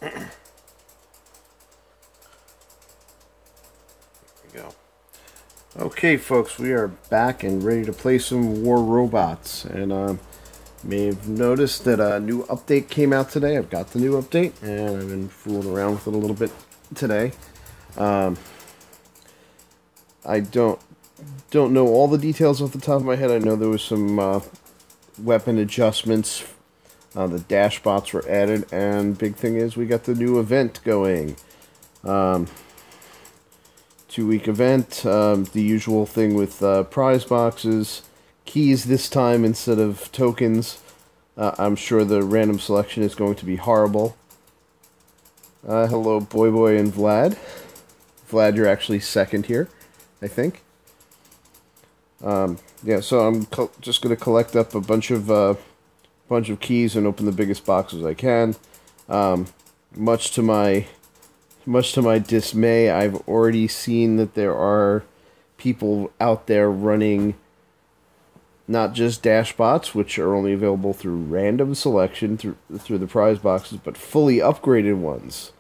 There we go. Okay, folks, we are back and ready to play some War Robots. And may have noticed that a new update came out today. I've got the new update, and I've been fooling around with it a little bit today. Um, I don't know all the details off the top of my head. I know there was some weapon adjustments. The dash bots were added, and big thing is we got the new event going. 2-week event. The usual thing with prize boxes, keys this time instead of tokens. I'm sure the random selection is going to be horrible. Hello, Boy and Vlad. Vlad, you're actually second here, I think. Yeah, so I'm just going to collect up a bunch of keys and open the biggest boxes I can. Much to my dismay, I've already seen that there are people out there running not just dash bots, which are only available through random selection through the prize boxes, but fully upgraded ones.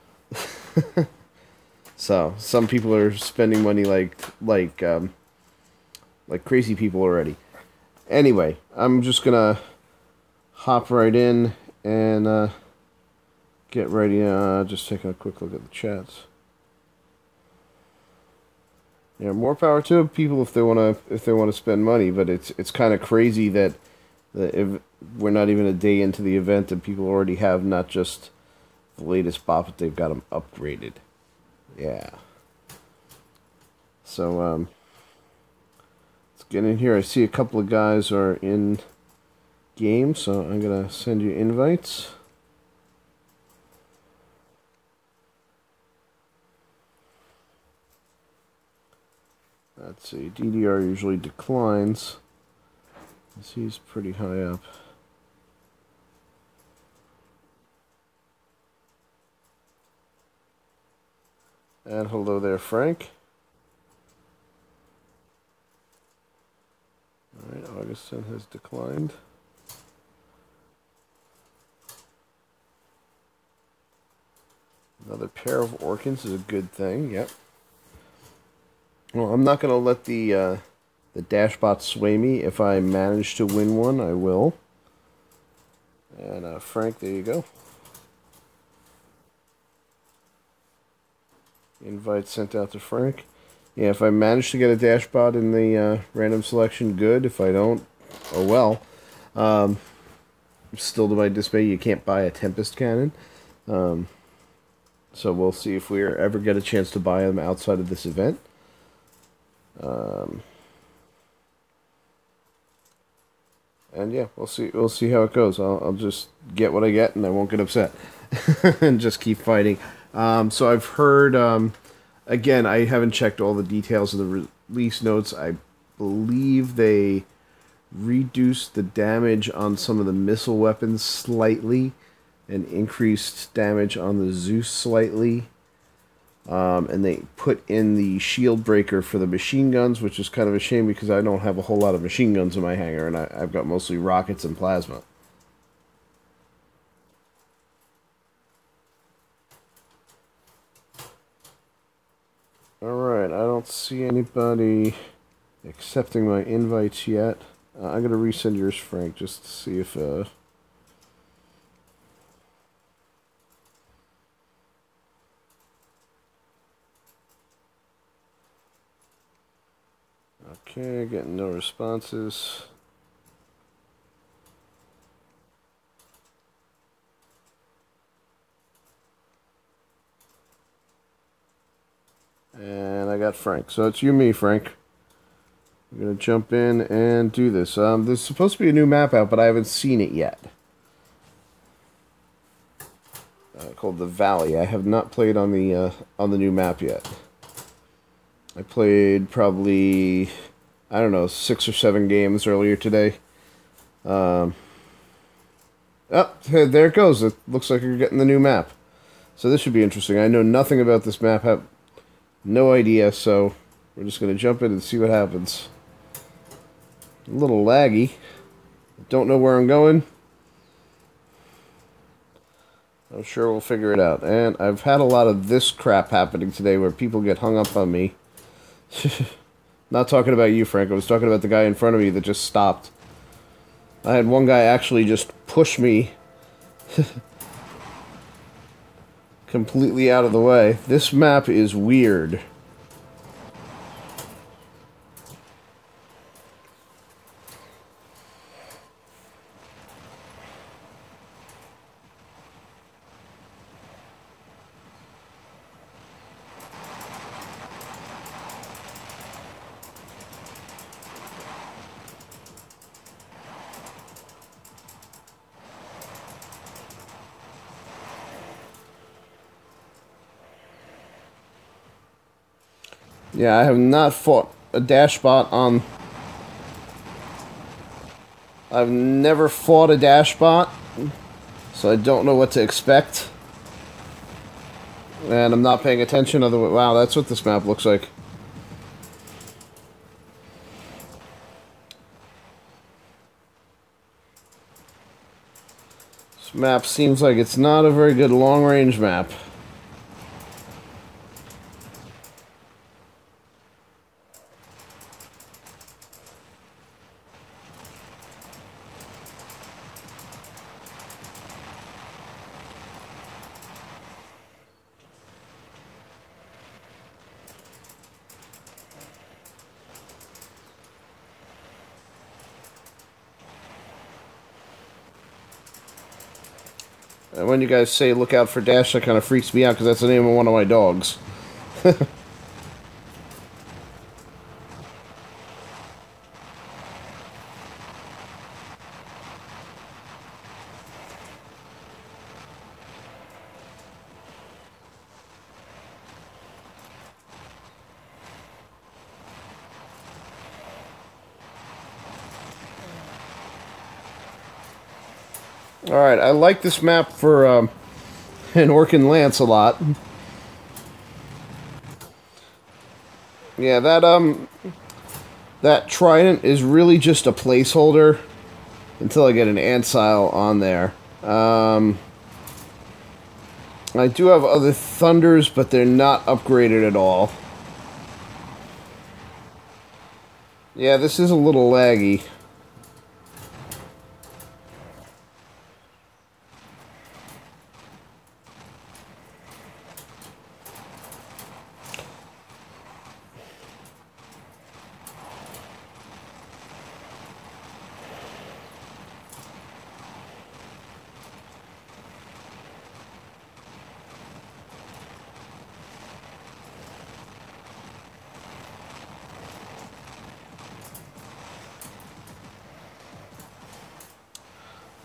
So some people are spending money like crazy people already. Anyway, I'm just gonna hop right in and get ready. Just taking a quick look at the chats. Yeah, more power to people if they wanna spend money, but it's kind of crazy that if we're not even a day into the event and people already have not just the latest bot, but they've got them upgraded. Yeah. So let's get in here. I see a couple of guys are in game, so I'm gonna send you invites. Let's see, DDR usually declines. He's pretty high up. And hello there, Frank. Alright, Augustin has declined. Another pair of Orkins is a good thing, yep. Well, I'm not going to let the dashbot sway me. If I manage to win one, I will. And Frank, there you go. Invite sent out to Frank. Yeah, if I manage to get a dashbot in the random selection, good. If I don't, oh well. Still to my dismay, you can't buy a Tempest Cannon. So we'll see if we ever get a chance to buy them outside of this event. And yeah, we'll see how it goes. I'll just get what I get, and I won't get upset, and just keep fighting. So I've heard. Again, I haven't checked all the details of the release notes. I believe they reduced the damage on some of the missile weapons slightly, and increased damage on the Zeus slightly. And they put in the shield breaker for the machine guns, which is kind of a shame because I don't have a whole lot of machine guns in my hangar, and I've got mostly rockets and plasma. Alright, I don't see anybody accepting my invites yet. I'm going to resend yours, Frank, just to see if... Okay, getting no responses. And I got Frank. So it's you and me, Frank. I'm going to jump in and do this. There's supposed to be a new map out, but I haven't seen it yet. Called the Valley. I have not played on the new map yet. I played probably, I don't know, 6 or 7 games earlier today. Oh, there it goes. It looks like you're getting the new map. So this should be interesting. I know nothing about this map. Have no idea, so we're just going to jump in and see what happens. A little laggy. Don't know where I'm going. I'm sure we'll figure it out. And I've had a lot of this crap happening today where people get hung up on me. Not talking about you, Frank. I was talking about the guy in front of me that just stopped. I had one guy actually just push me completely out of the way. This map is weird. Yeah, I have not fought a dash bot on... I've never fought a dash bot, so I don't know what to expect. And I'm not paying attention otherwise. Wow, that's what this map looks like. This map seems like it's not a very good long-range map. And when you guys say look out for Dash, that kind of freaks me out because that's the name of one of my dogs. Alright, I like this map for an Orkin Lance a lot. Yeah, that trident is really just a placeholder until I get an Antile on there. I do have other Thunders, but they're not upgraded at all. Yeah, this is a little laggy.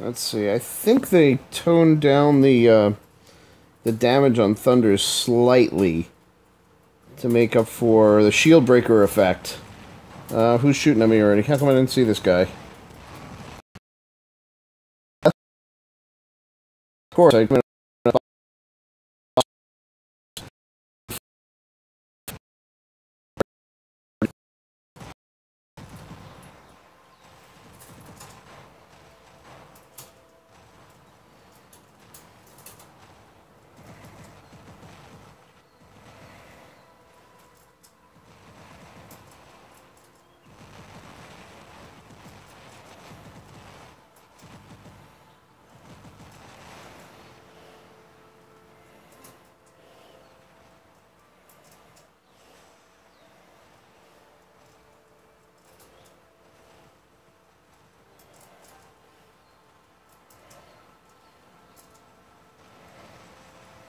Let's see, I think they toned down the damage on Thunders slightly to make up for the shield breaker effect. Who's shooting at me already? How come I didn't see this guy? Of course, I...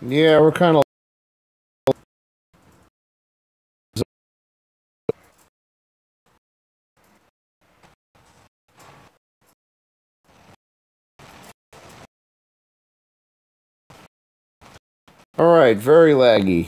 Yeah, we're kind of... Alright, very laggy.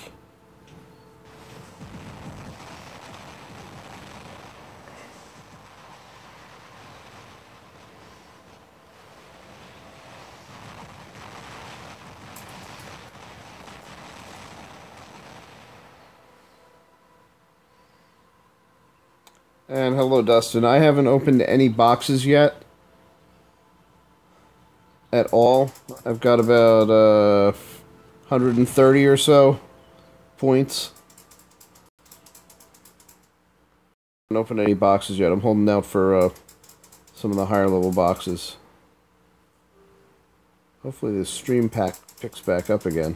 And hello, Dustin. I haven't opened any boxes yet. at all. I've got about 130 or so points. I haven't opened any boxes yet. I'm holding out for some of the higher level boxes. Hopefully this stream pack picks back up again.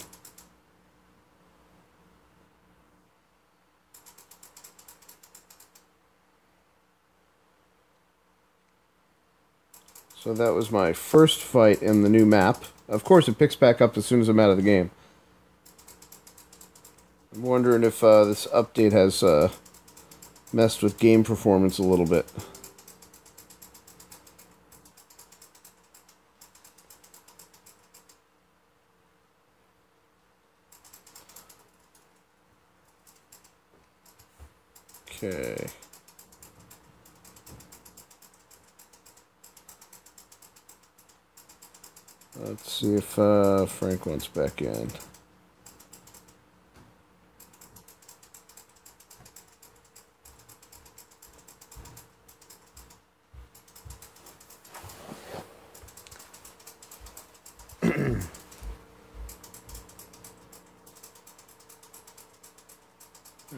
So that was my first fight in the new map. Of course, it picks back up as soon as I'm out of the game. I'm wondering if this update has messed with game performance a little bit. Okay. Let's see if Frank wants back in.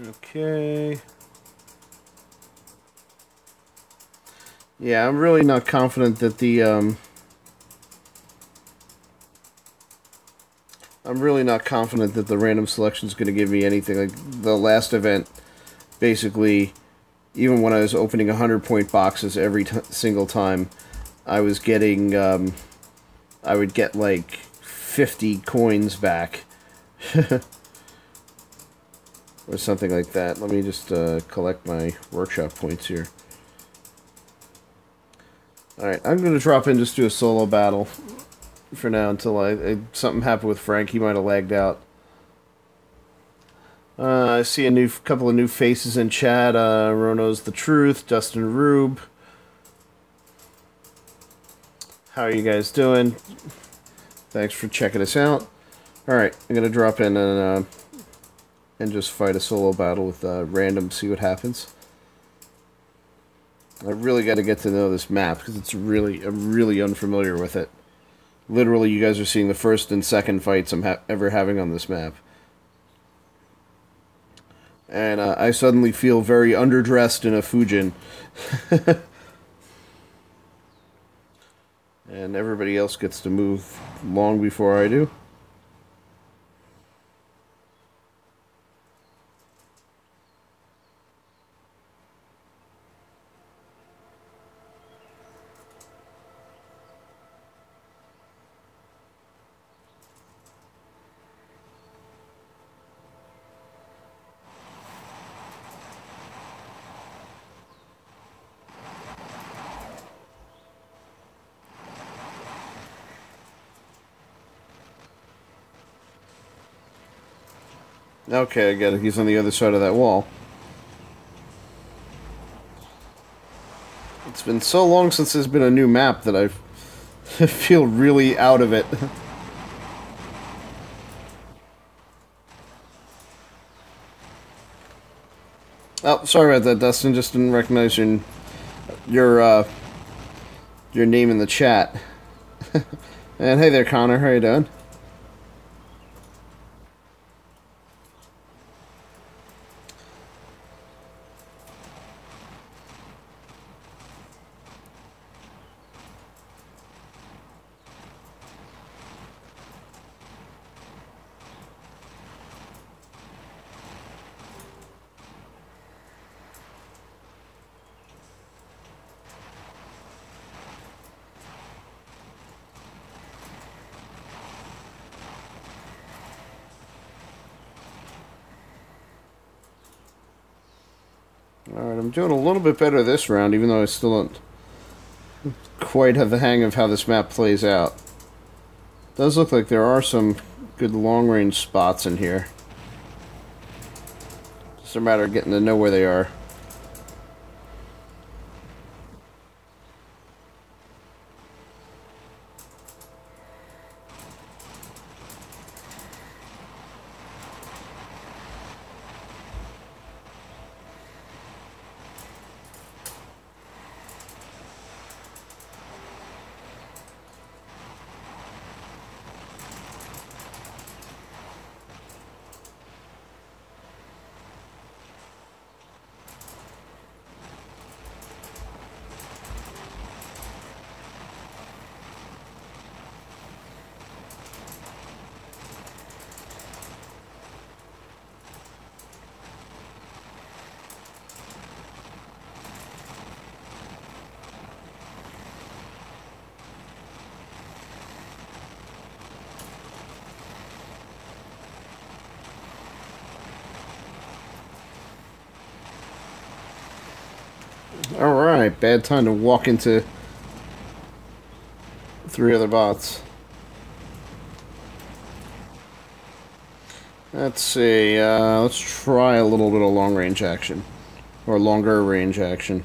Okay. Yeah, I'm really not confident that the I'm really not confident that the random selection is going to give me anything. Like the last event, basically, even when I was opening 100-point boxes every single time, I was getting I would get like 50 coins back. Or something like that. Let me just collect my workshop points here. Alright, I'm going to drop in just do a solo battle for now until something happened with Frank. He might have lagged out. I see a couple of new faces in chat. Rono's the Truth, Dustin Rube. How are you guys doing? Thanks for checking us out. Alright, I'm going to drop in and just fight a solo battle with random, see what happens. I really got to get to know this map because I'm really unfamiliar with it. Literally, you guys are seeing the first and second fights I'm ever having on this map. And I suddenly feel very underdressed in a Fujin. And everybody else gets to move long before I do. Okay, I get it. He's on the other side of that wall. It's been so long since there's been a new map that I feel really out of it. Oh, sorry about that, Dustin. Just didn't recognize your name in the chat. And hey there, Connor. How you doing? Alright, I'm doing a little bit better this round, even though I still don't quite have the hang of how this map plays out. It does look like there are some good long-range spots in here. Just a matter of getting to know where they are. Alright, bad time to walk into 3 other bots. Let's see, let's try a little bit of long range action. Or longer range action.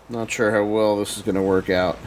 Not sure how well this is going to work out.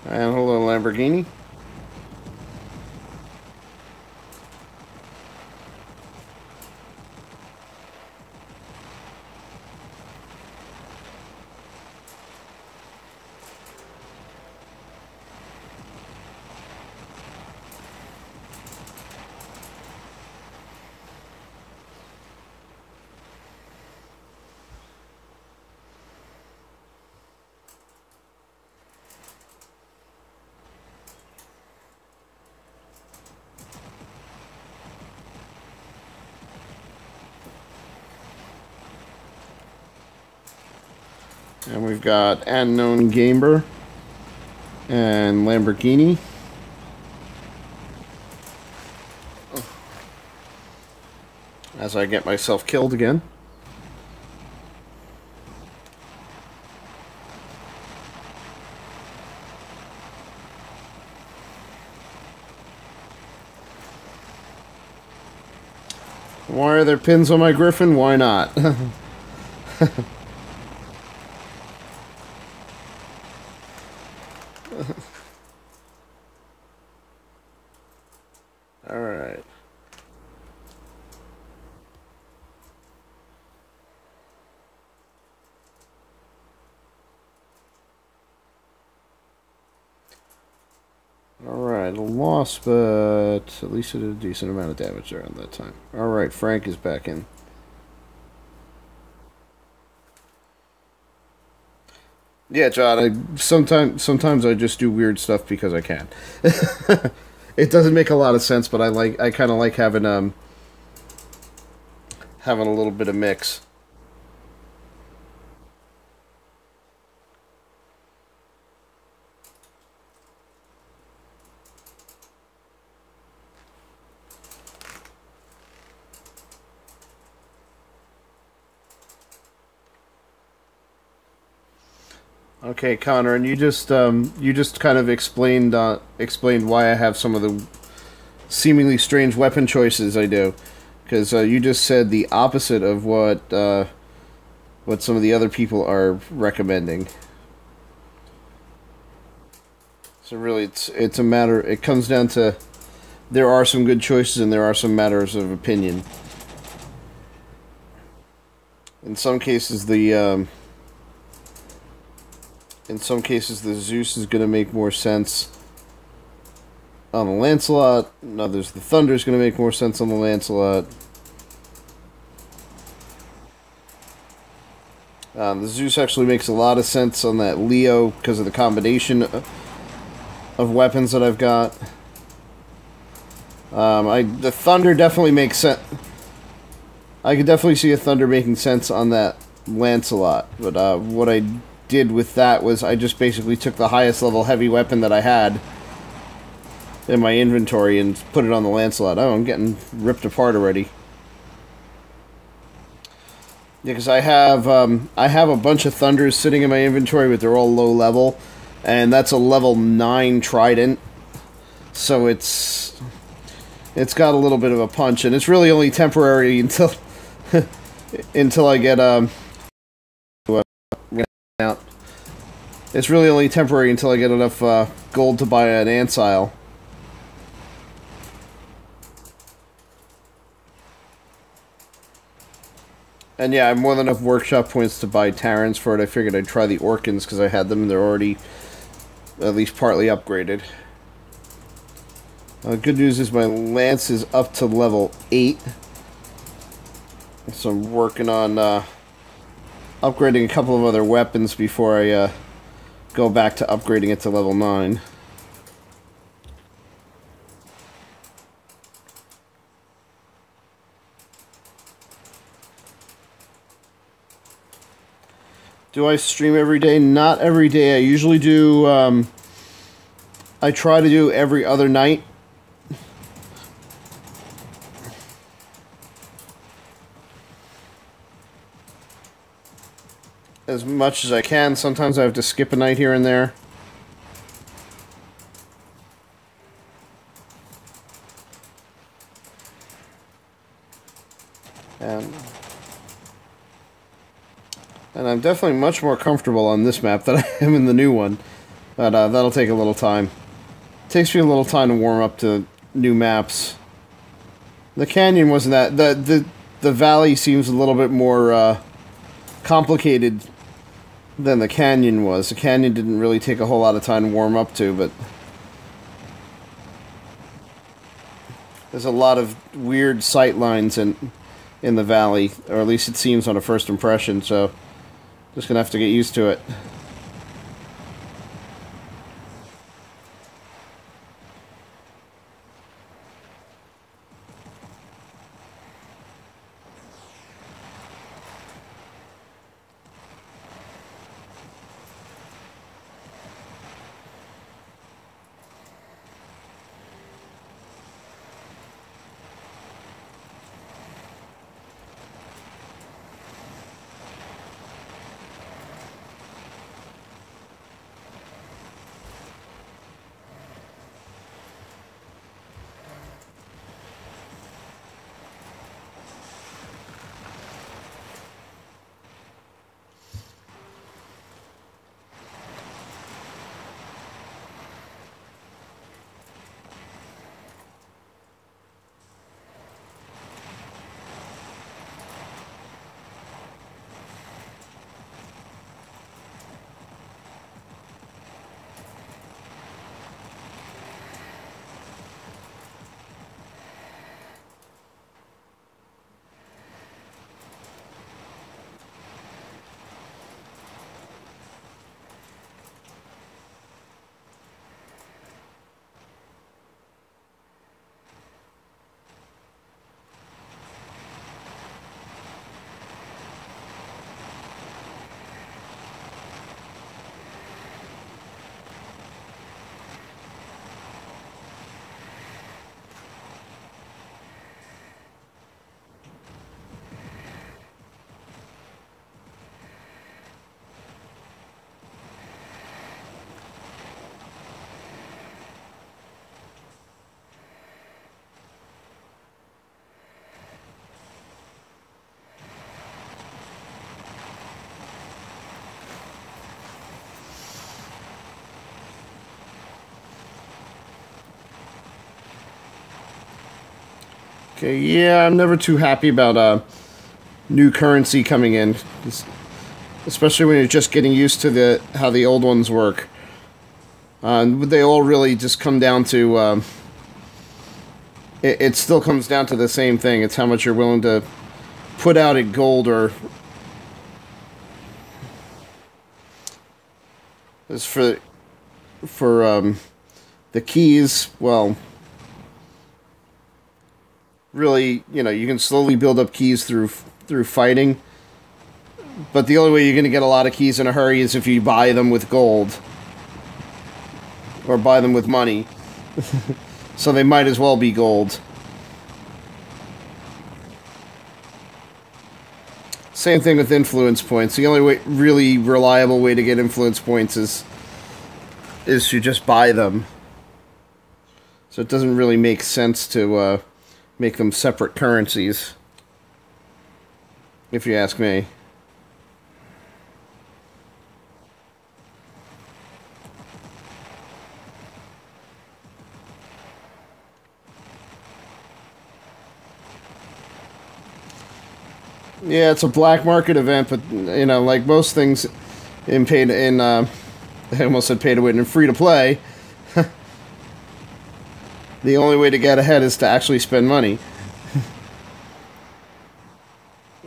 And hello, Lamborghini. And we've got Unknown Gamer and Lamborghini. As I get myself killed again. Why are there pins on my Griffin? Why not? Alright. Alright, a loss, but at least it did a decent amount of damage around that time. Alright, Frank is back in. Yeah, John, sometimes I just do weird stuff because I can. It doesn't make a lot of sense, but I kind of like having a little bit of mix. Okay, Connor, and you just kind of explained why I have some of the seemingly strange weapon choices I do, because you just said the opposite of what some of the other people are recommending. So really, it's a matter. It comes down to there are some good choices and there are some matters of opinion. In some cases, the Zeus is going to make more sense on the Lancelot. In others, the Thunder is going to make more sense on the Lancelot. The Zeus actually makes a lot of sense on that Leo because of the combination of weapons that I've got. The Thunder definitely makes sense. I could definitely see a Thunder making sense on that Lancelot, but what I did with that was I just basically took the highest level heavy weapon that I had in my inventory and put it on the Lancelot. Oh, I'm getting ripped apart already. Yeah, because I have a bunch of Thunders sitting in my inventory, but they're all low level, and that's a level 9 Trident, so it's got a little bit of a punch, and it's really only temporary until until I get It's really only temporary until I get enough gold to buy an ancile. And yeah, I have more than enough workshop points to buy Terrans for it. I figured I'd try the Orkans because I had them and they're already at least partly upgraded. Good news is my Lance is up to level 8. So I'm working on upgrading a couple of other weapons before I go back to upgrading it to level 9. Do I stream every day? Not every day. I usually do, I try to do every other night. As much as I can. Sometimes I have to skip a night here and there. And I'm definitely much more comfortable on this map than I am in the new one. But that'll take a little time. It takes me a little time to warm up to new maps. The canyon wasn't that... The valley seems a little bit more complicated than the canyon was. The canyon didn't really take a whole lot of time to warm up to, but... There's a lot of weird sight lines in the valley, or at least it seems on a first impression, so... Just gonna have to get used to it. Okay, yeah, I'm never too happy about new currency coming in, especially when you're just getting used to how the old ones work. They all really just come down to it still comes down to the same thing. It's how much you're willing to put out in gold or as for the keys. Well, really, you can slowly build up keys through fighting. But the only way you're going to get a lot of keys in a hurry is if you buy them with gold. Or buy them with money. So they might as well be gold. Same thing with influence points. The only really reliable way to get influence points is to just buy them. So it doesn't really make sense to make them separate currencies, if you ask me. Yeah, it's a black market event, but you know, like most things in paid in I almost said pay to win and free to play, the only way to get ahead is to actually spend money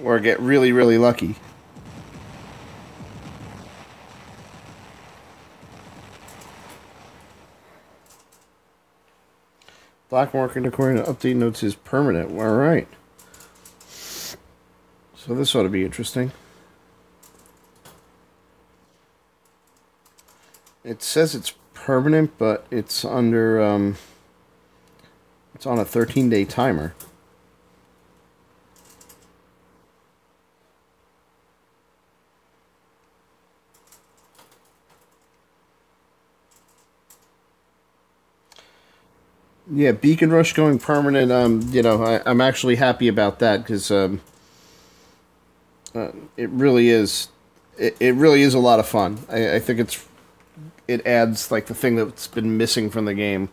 or get really really lucky. Black market according to update notes is permanent. All right. So this ought to be interesting. It says it's permanent, but it's under it's on a 13-day timer. Yeah, Beacon Rush going permanent. You know, I'm actually happy about that because it really is. It really is a lot of fun. I think it adds like the thing that's been missing from the game.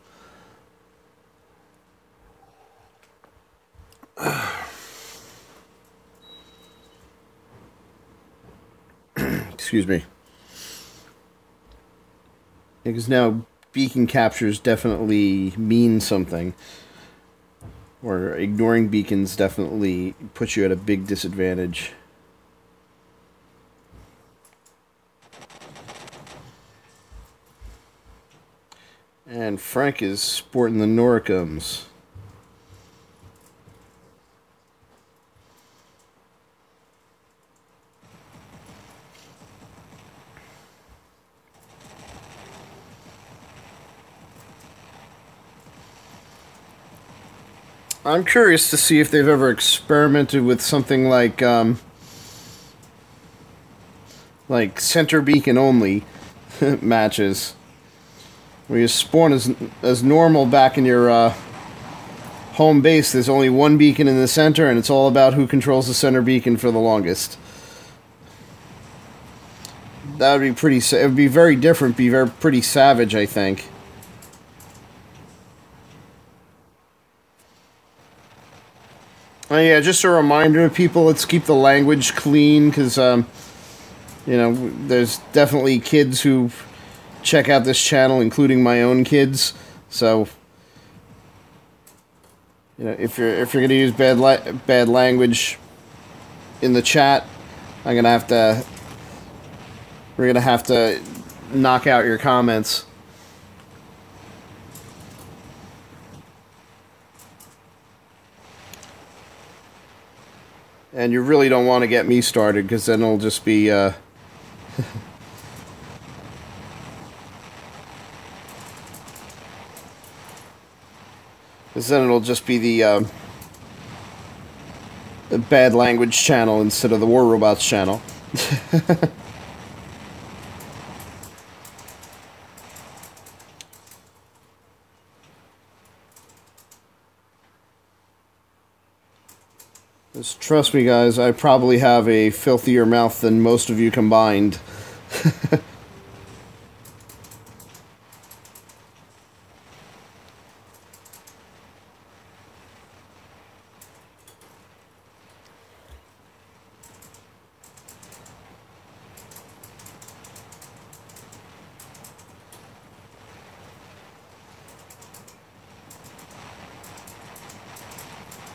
Excuse me. Because now beacon captures definitely mean something, or ignoring beacons definitely puts you at a big disadvantage. And Frank is sporting the Noricums. I'm curious to see if they've ever experimented with something like center beacon only matches, where you spawn as normal back in your home base. There's only one beacon in the center, and it's all about who controls the center beacon for the longest. That would be pretty. It would be very different. Be very pretty savage, I think. Yeah, just a reminder to people: let's keep the language clean, because you know, there's definitely kids who check out this channel, including my own kids. So, you know, if you're gonna use bad language in the chat, I'm gonna have to. We're gonna have to knock out your comments. And you really don't want to get me started, because then it'll just be, because then it'll just be the bad language channel instead of the War Robots channel. Just trust me, guys, I probably have a filthier mouth than most of you combined.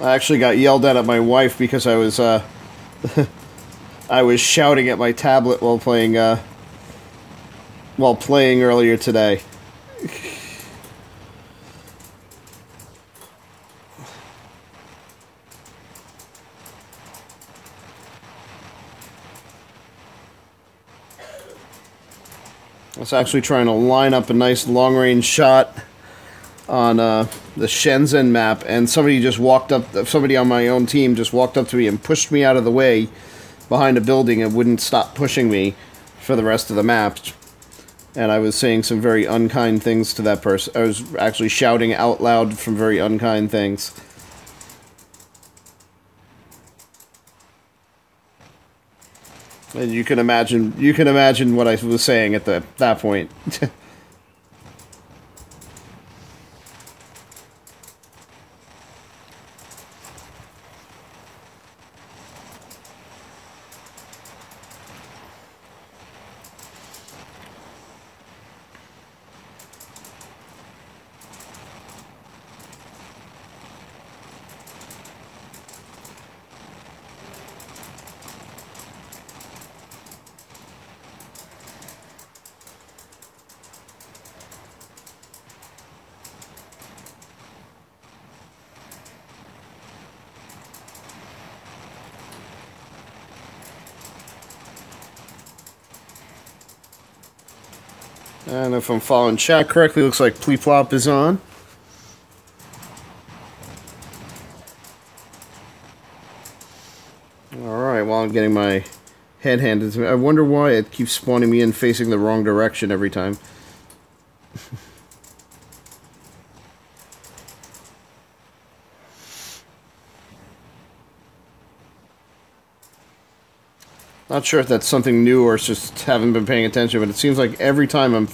I actually got yelled at my wife because I was I was shouting at my tablet while playing earlier today. I was actually trying to line up a nice long-range shot on the Shenzhen map, and somebody on my own team just walked up to me and pushed me out of the way behind a building and wouldn't stop pushing me for the rest of the map. And I was saying some very unkind things to that person. I was actually shouting out loud some very unkind things. And you can imagine what I was saying at that point. And if I'm following chat correctly, looks like Pleeflop is on. Alright, while I'm getting my head handed to me. I wonder why it keeps spawning me in facing the wrong direction every time. Not sure if that's something new or it's just haven't been paying attention, but it seems like every time I'm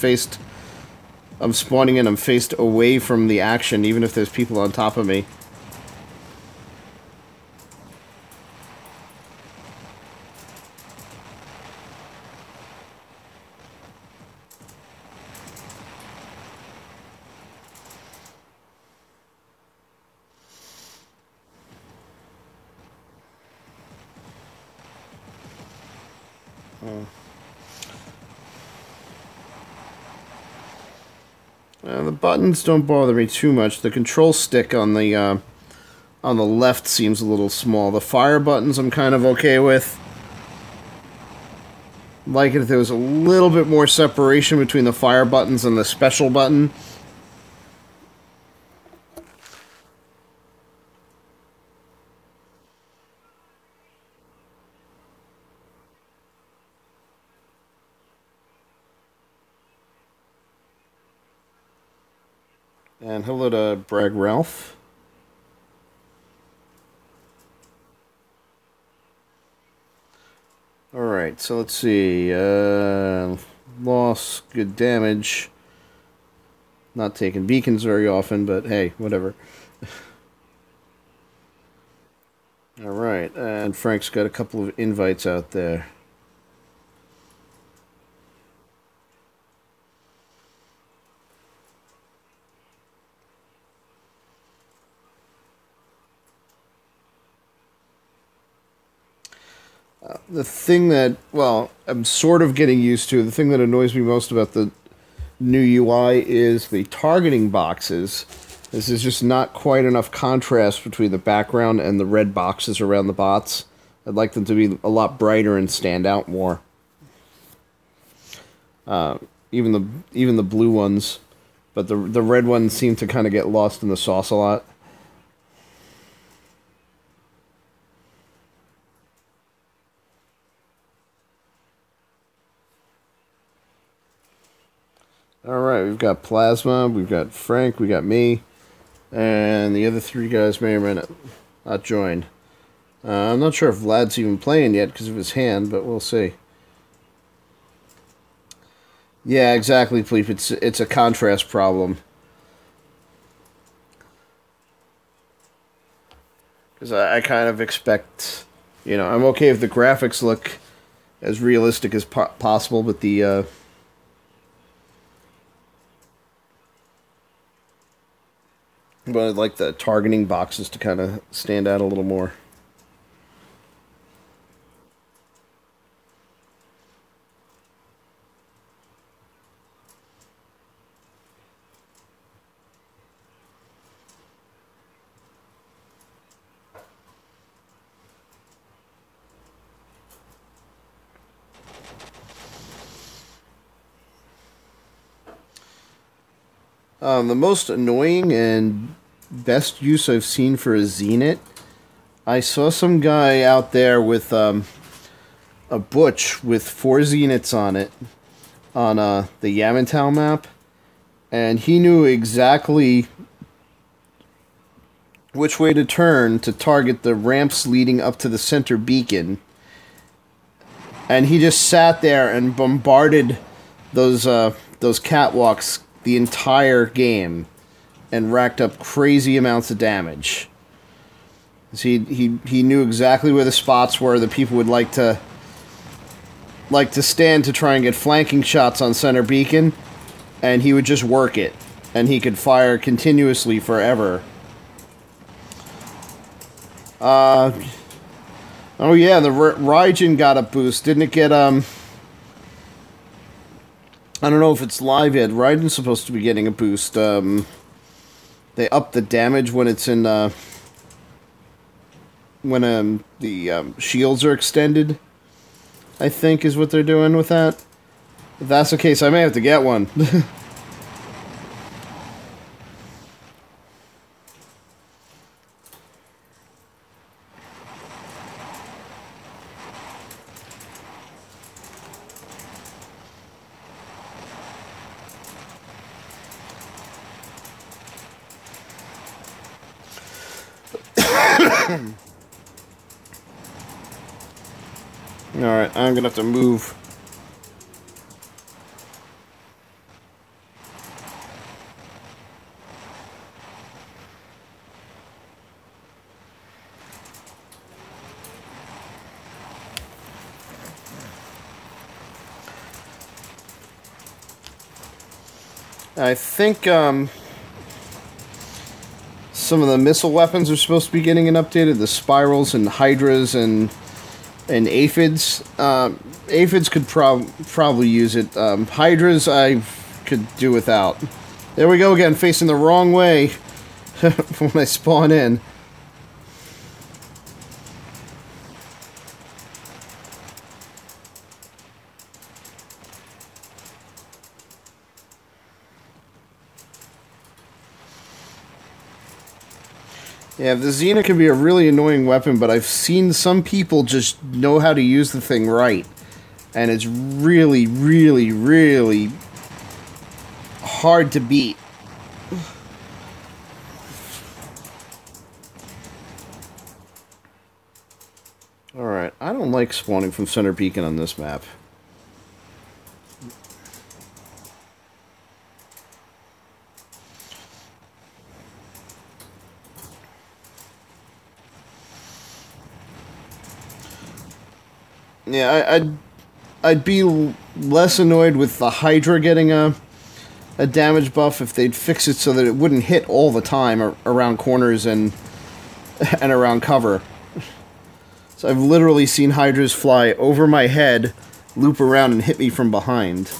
spawning in, I'm faced away from the action, even if there's people on top of me. The buttons don't bother me too much. The control stick on the left seems a little small. The fire buttons I'm kind of okay with. Like it if there was a little bit more separation between the fire buttons and the special button. And hello to Bragg Ralph. Alright, so let's see. Loss, good damage. Not taking beacons very often, but hey, whatever. Alright, and Frank's got a couple of invites out there. The thing that, well, I'm sort of getting used to, the thing that annoys me most about the new UI is the targeting boxes. This is just not quite enough contrast between the background and the red boxes around the bots. I'd like them to be a lot brighter and stand out more. Even the blue ones, but the red ones seem to kind of get lost in the sauce a lot. Alright, we've got Plasma, we've got Frank, we got me, and the other three guys may or may not join. I'm not sure if Vlad's even playing yet because of his hand, but we'll see. Yeah, exactly, Pleep. It's a contrast problem. Because I kind of expect, I'm okay if the graphics look as realistic as possible, but but I'd like the targeting boxes to kind of stand out a little more. The most annoying and best use I've seen for a Zenit, I saw some guy out there with a Butch with 4 Zenits on it on the Yamantau map, and he knew exactly which way to turn to target the ramps leading up to the center beacon, and he just sat there and bombarded those catwalks the entire game and racked up crazy amounts of damage. So he knew exactly where the spots were that people would like to stand to try and get flanking shots on center beacon, and he would just work it, and he could fire continuously forever. Oh yeah, the Raijin got a boost. Didn't it get I don't know if it's live yet. Raiden's supposed to be getting a boost. They up the damage when it's in when the shields are extended, I think is what they're doing with that. If that's the case, I may have to get one. Alright, I'm gonna have to move. I think, some of the missile weapons are supposed to be getting an updated. The spirals and hydras and aphids. Aphids could probably use it. Hydras I could do without. There we go again, facing the wrong way when I spawn in. Yeah, the Xena can be a really annoying weapon, but I've seen some people just know how to use the thing right. And it's really, really, really hard to beat. Alright, I don't like spawning from Center Beacon on this map. Yeah, I'd be less annoyed with the Hydra getting a damage buff if they'd fix it so that it wouldn't hit all the time around corners and around cover. So I've literally seen Hydras fly over my head, loop around, and hit me from behind.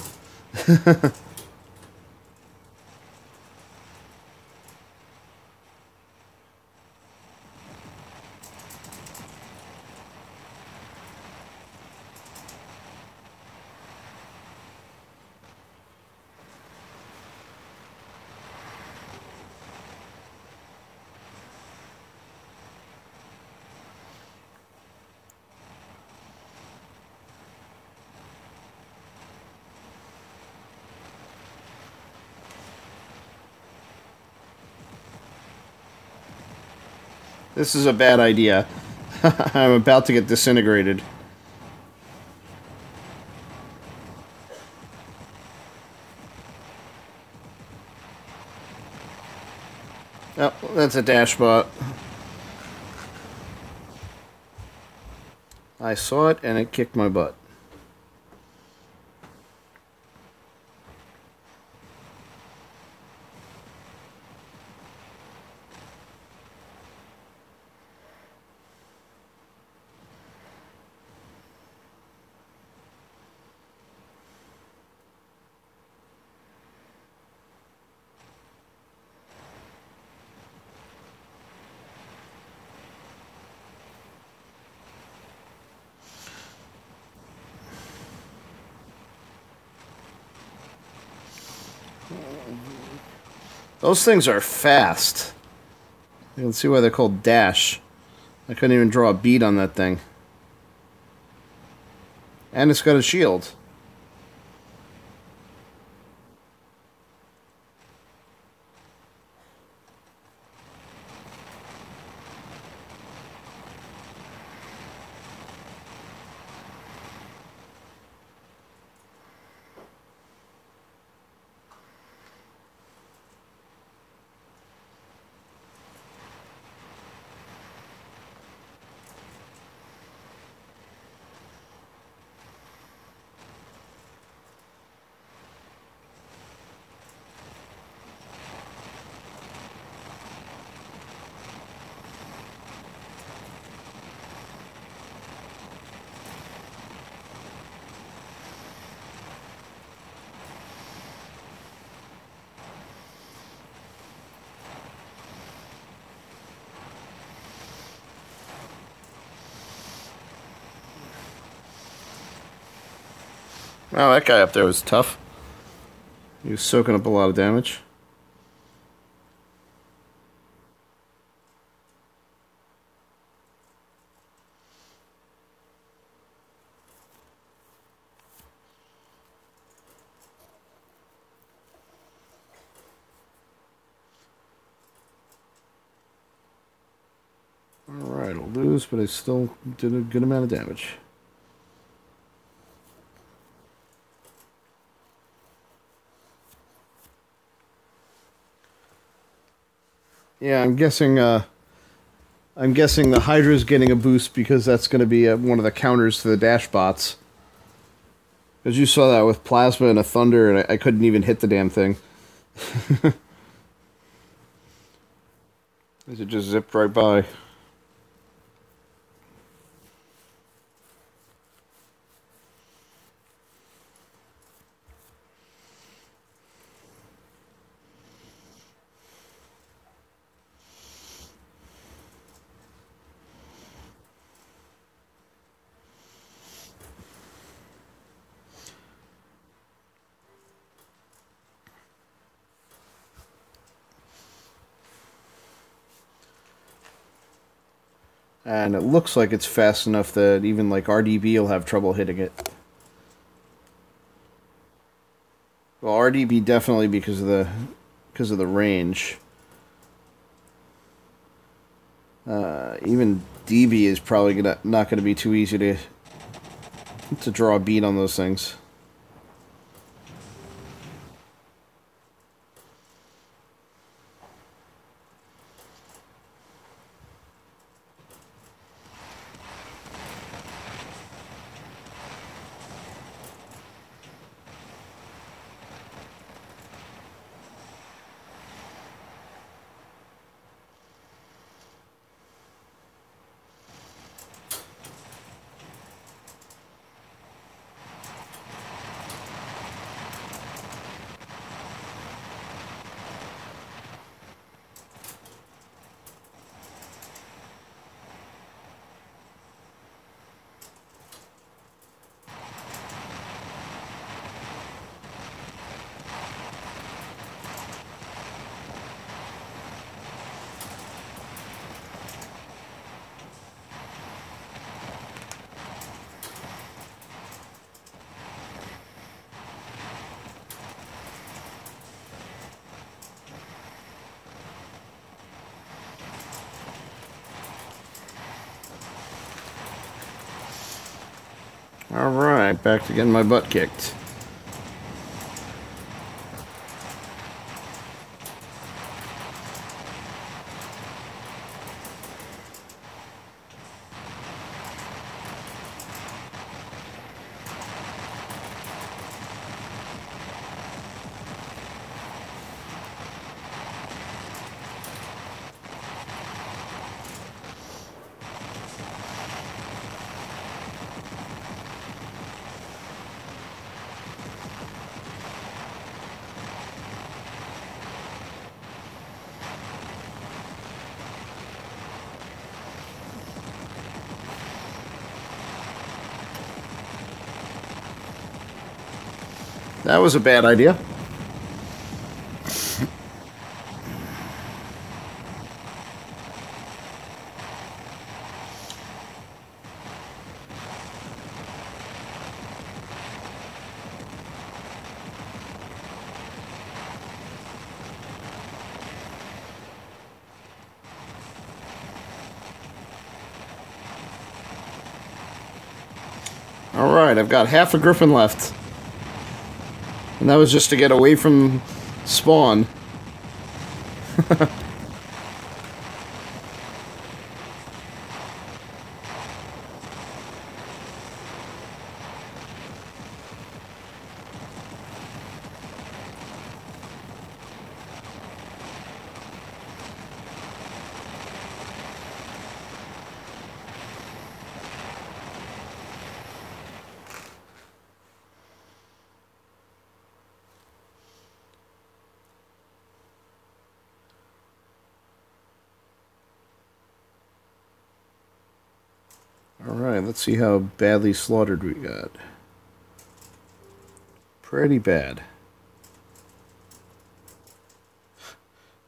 This is a bad idea. I'm about to get disintegrated. Oh, that's a dash bot. I saw it and it kicked my butt. Those things are fast. You can see why they're called dash. I couldn't even draw a bead on that thing. And it's got a shield. Wow, that guy up there was tough. He was soaking up a lot of damage. Alright, I'll lose, but I still did a good amount of damage. Yeah, I'm guessing the Hydra's getting a boost because that's going to be one of the counters to the dash bots. Because you saw that with Plasma and a Thunder, and I couldn't even hit the damn thing. It just zipped right by. And it looks like it's fast enough that even like RDB will have trouble hitting it. Well, RDB definitely because of the range. Even DB is probably not gonna be too easy to draw a beat on those things. Alright, back to getting my butt kicked. That was a bad idea. Alright, I've got half a Griffin left. And that was just to get away from spawn. Alright, let's see how badly slaughtered we got. pretty bad.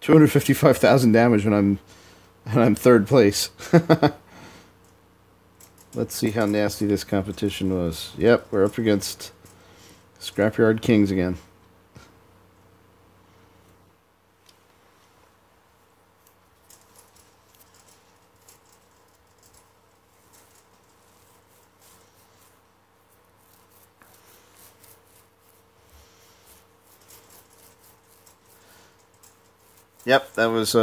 255,000 damage when I'm third place. Let's see how nasty this competition was. Yep, we're up against Scrapyard Kings again. Yep, that was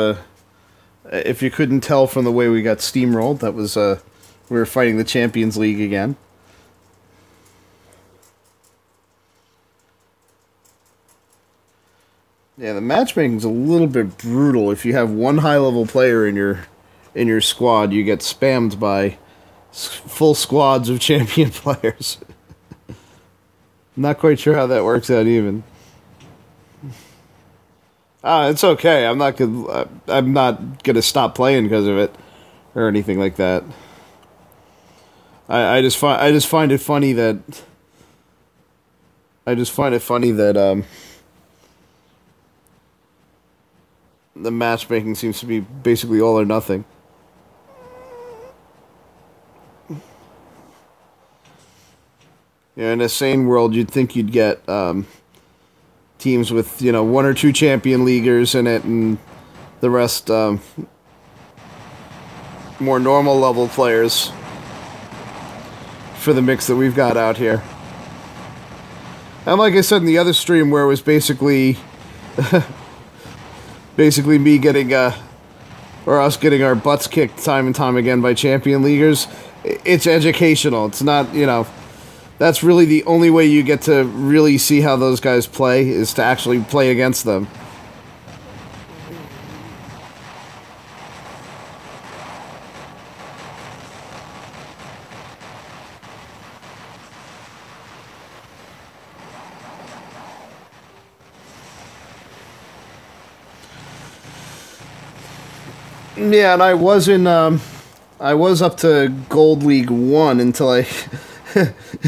if you couldn't tell from the way we got steamrolled, that was we were fighting the Champions League again. Yeah, the matchmaking's a little bit brutal. If you have one high-level player in your squad, you get spammed by full squads of champion players. Not quite sure how that works out even. It's okay. I'm not gonna stop playing because of it or anything like that. I just find it funny that the matchmaking seems to be basically all or nothing. Yeah, in a sane world, you'd think you'd get teams with, one or two champion leaguers in it, and the rest more normal level players for the mix that we've got out here. And like I said in the other stream, where it was basically me getting or us getting our butts kicked time and time again by champion leaguers, it's educational. It's not, that's really the only way you get to really see how those guys play, is to actually play against them. Yeah, and I was up to Gold League 1 until I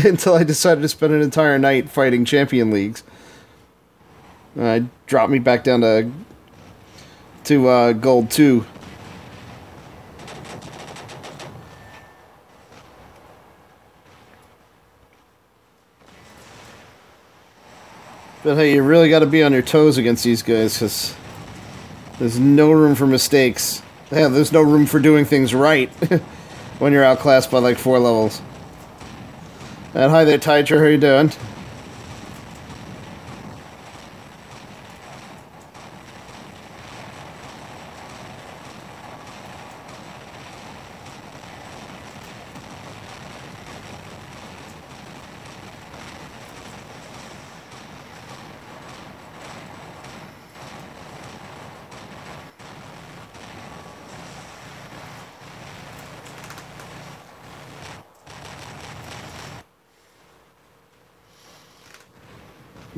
until I decided to spend an entire night fighting champion leagues. Dropped me back down to Gold 2. But hey, you really got to be on your toes against these guys, because there's no room for mistakes. Yeah, there's no room for doing things right when you're outclassed by like 4 levels. And hi there, Tiger. How you doing?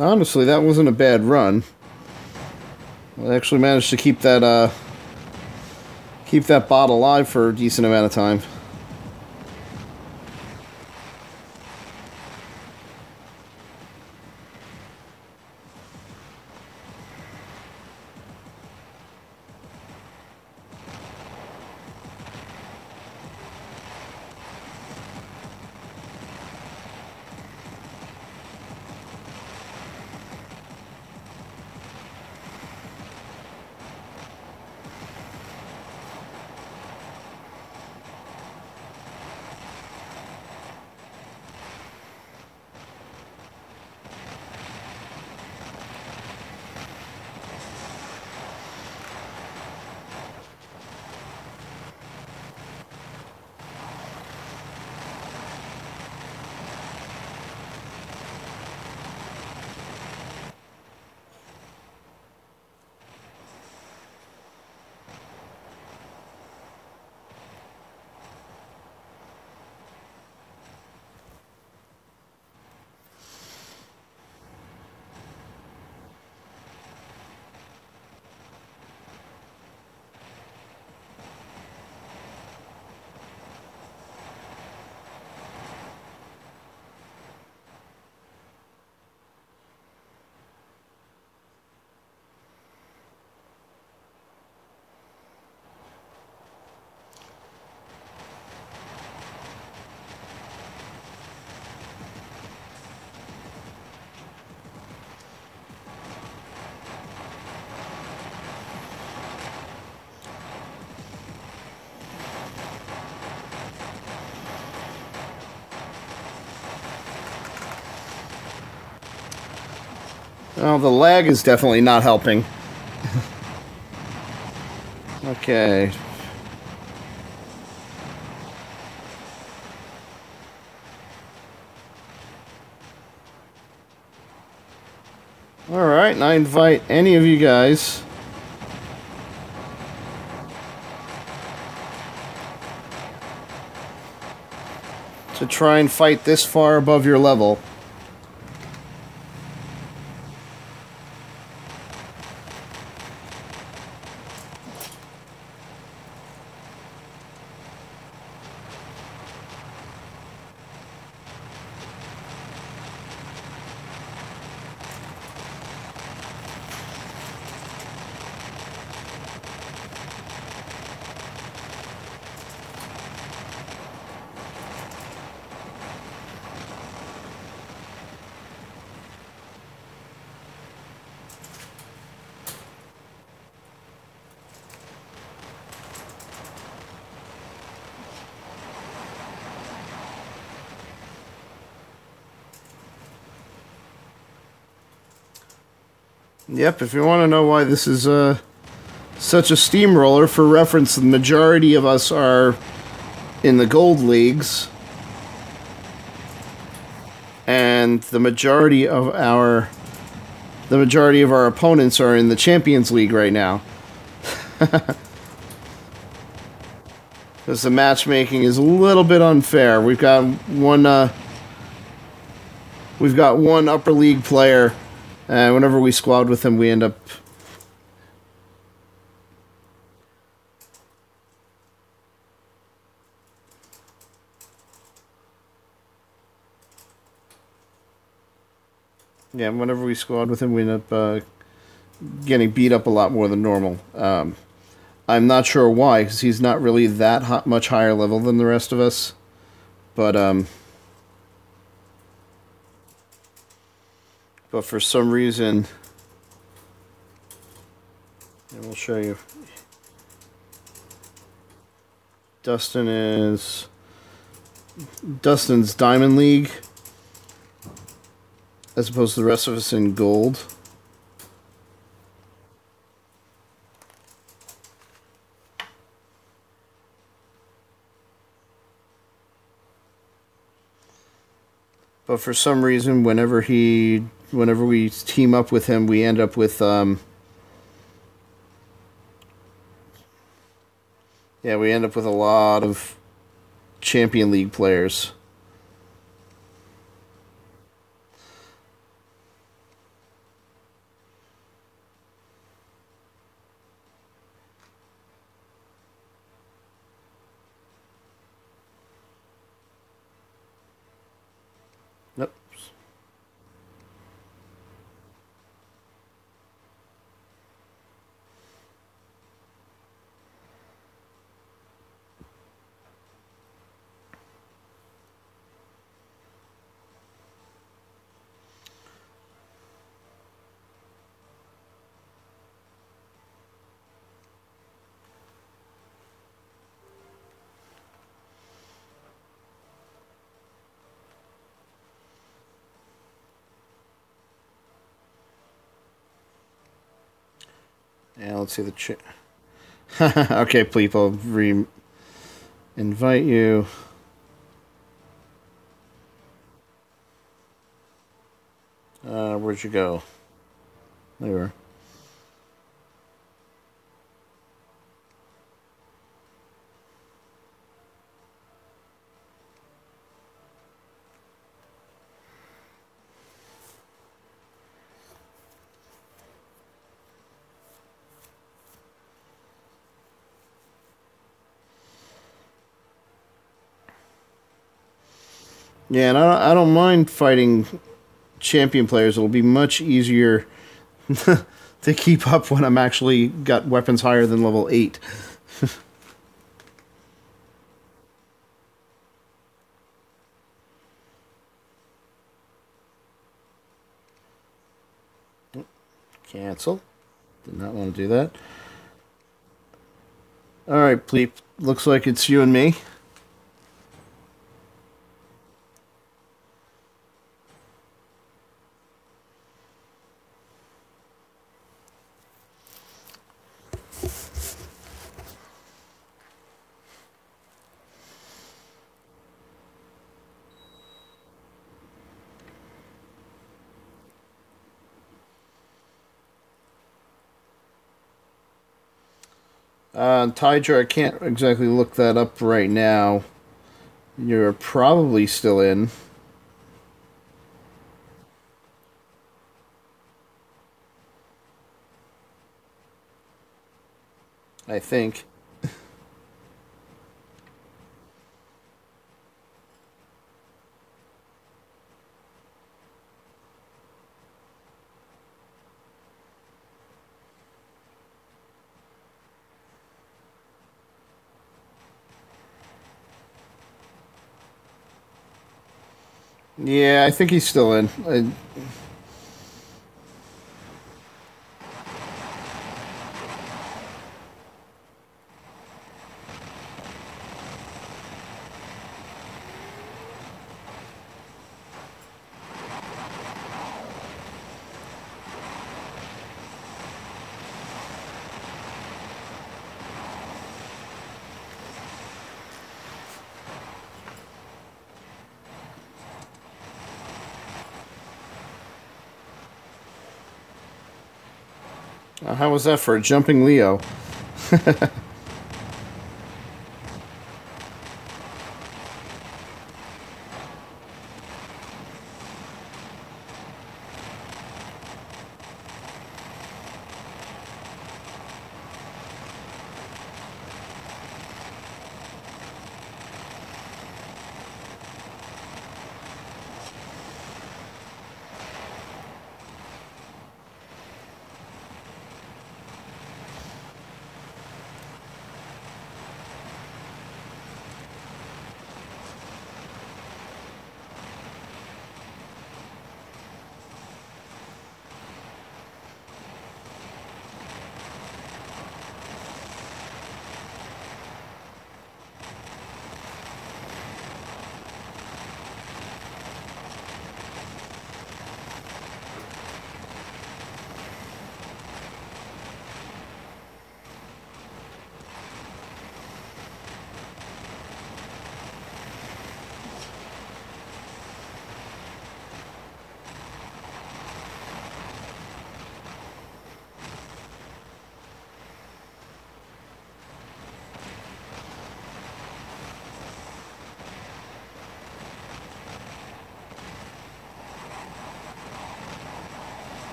Honestly, that wasn't a bad run. I actually managed to keep that bot alive for a decent amount of time. Well, the lag is definitely not helping. Okay. Alright, and I invite any of you guys to try and fight this far above your level. Yep, if you want to know why this is such a steamroller, for reference, the majority of us are in the gold leagues, and the majority of our opponents are in the Champions League right now. Because the matchmaking is a little bit unfair. We've got one upper league player, and whenever we squad with him, we end up. Yeah, whenever we squad with him, we end up getting beat up a lot more than normal. I'm not sure why, because he's not really that much higher level than the rest of us. But for some reason, and we'll show you. Dustin's Diamond League, as opposed to the rest of us in gold. But for some reason, whenever we team up with him, we end up with we end up with a lot of Champion League players. Nope. Yeah, let's see the chat. Okay, people, invite you. Where'd you go? There you are. Yeah, and I don't mind fighting champion players. It'll be much easier to keep up when I'm actually got weapons higher than level 8. Cancel. Did not want to do that. Alright, Pleep. Looks like it's you and me. Tidra, I can't exactly look that up right now. You're probably still in, I think. Yeah, I think he's still in. How was that for a jumping Leo?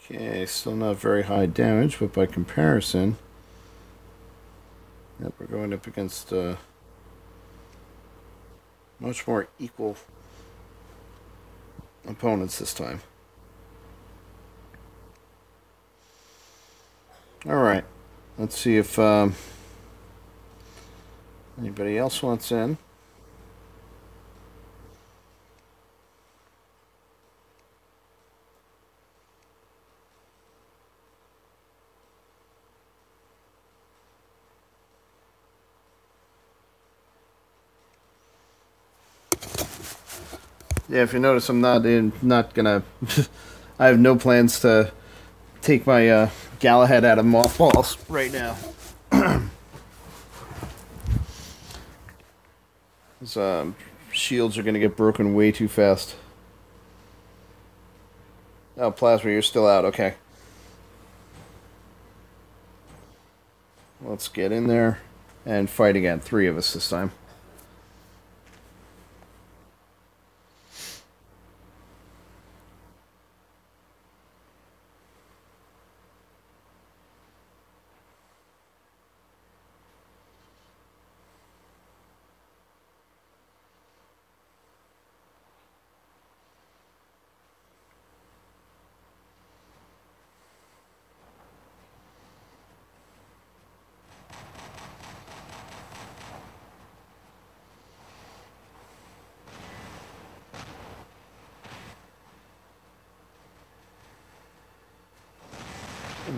Okay, still not very high damage, but by comparison, yep, we're going up against much more equal opponents this time. All right, let's see if anybody else wants in. Yeah, if you notice, I'm not gonna. I have no plans to take my Galahad out of mothballs right now. His shields are going to get broken way too fast. Oh, Plasma, you're still out. Okay. Let's get in there and fight again. 3 of us this time.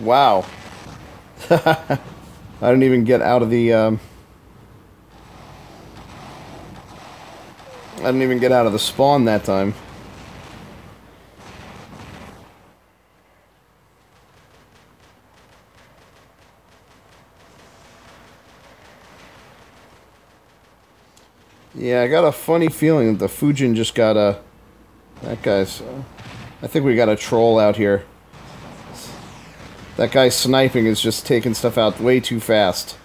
Wow. I didn't even get out of the I didn't even get out of the spawn that time. Yeah, I got a funny feeling that the Fujin just got a... That guy's... I think we got a troll out here. That guy sniping is just taking stuff out way too fast.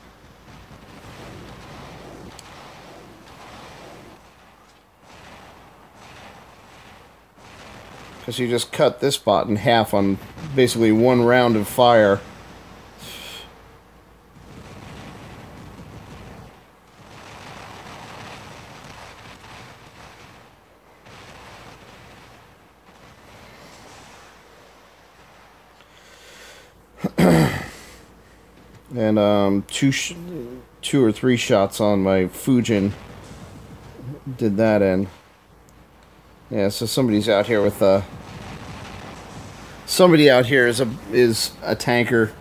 Because you just cut this bot in half on basically 1 round of fire. And 2 or 3 shots on my Fujin did that in. Yeah, so somebody's out here with somebody out here is a tanker.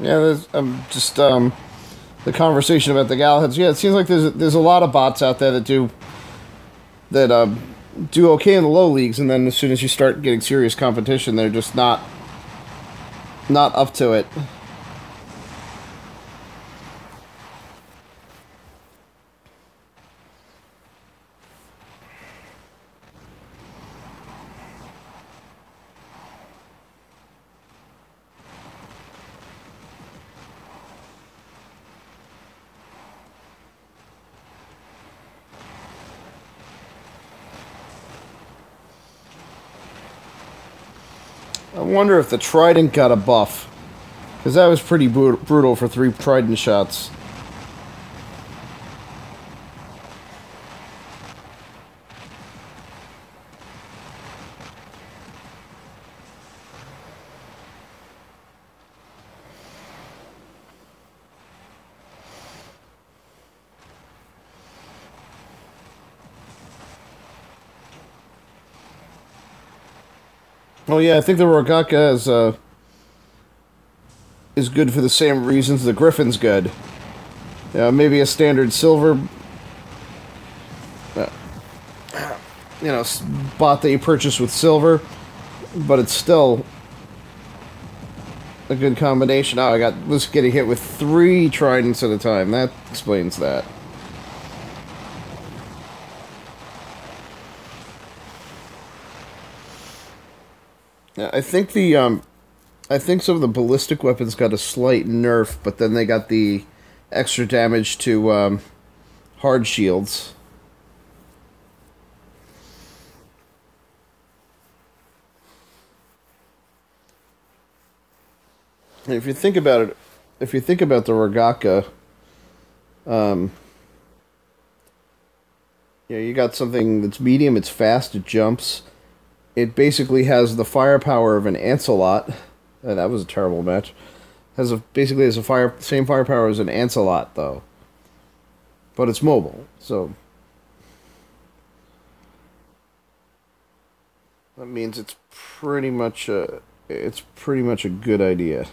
Yeah, just the conversation about the Galahads. Yeah, it seems like there's a lot of bots out there that do okay in the low leagues, and then as soon as you start getting serious competition, they're just not up to it. I wonder if the Trident got a buff. Because that was pretty brutal for 3 Trident shots. Oh yeah, I think the Rogaka is good for the same reasons the Griffin's good. Maybe a standard silver, uh, you know, bot that you purchase with silver, but it's still a good combination. Oh, was getting hit with 3 tridents at a time. That explains that. I think I think some of the ballistic weapons got a slight nerf, but then they got the extra damage to hard shields. And if you think about it, if you think about the Rogaka, um, you got something that's medium, it's fast, it jumps. It basically has the firepower of an Ancelot. That was a terrible match. Basically has same firepower as an Ancelot though, but it's mobile. So that means it's pretty much a good idea.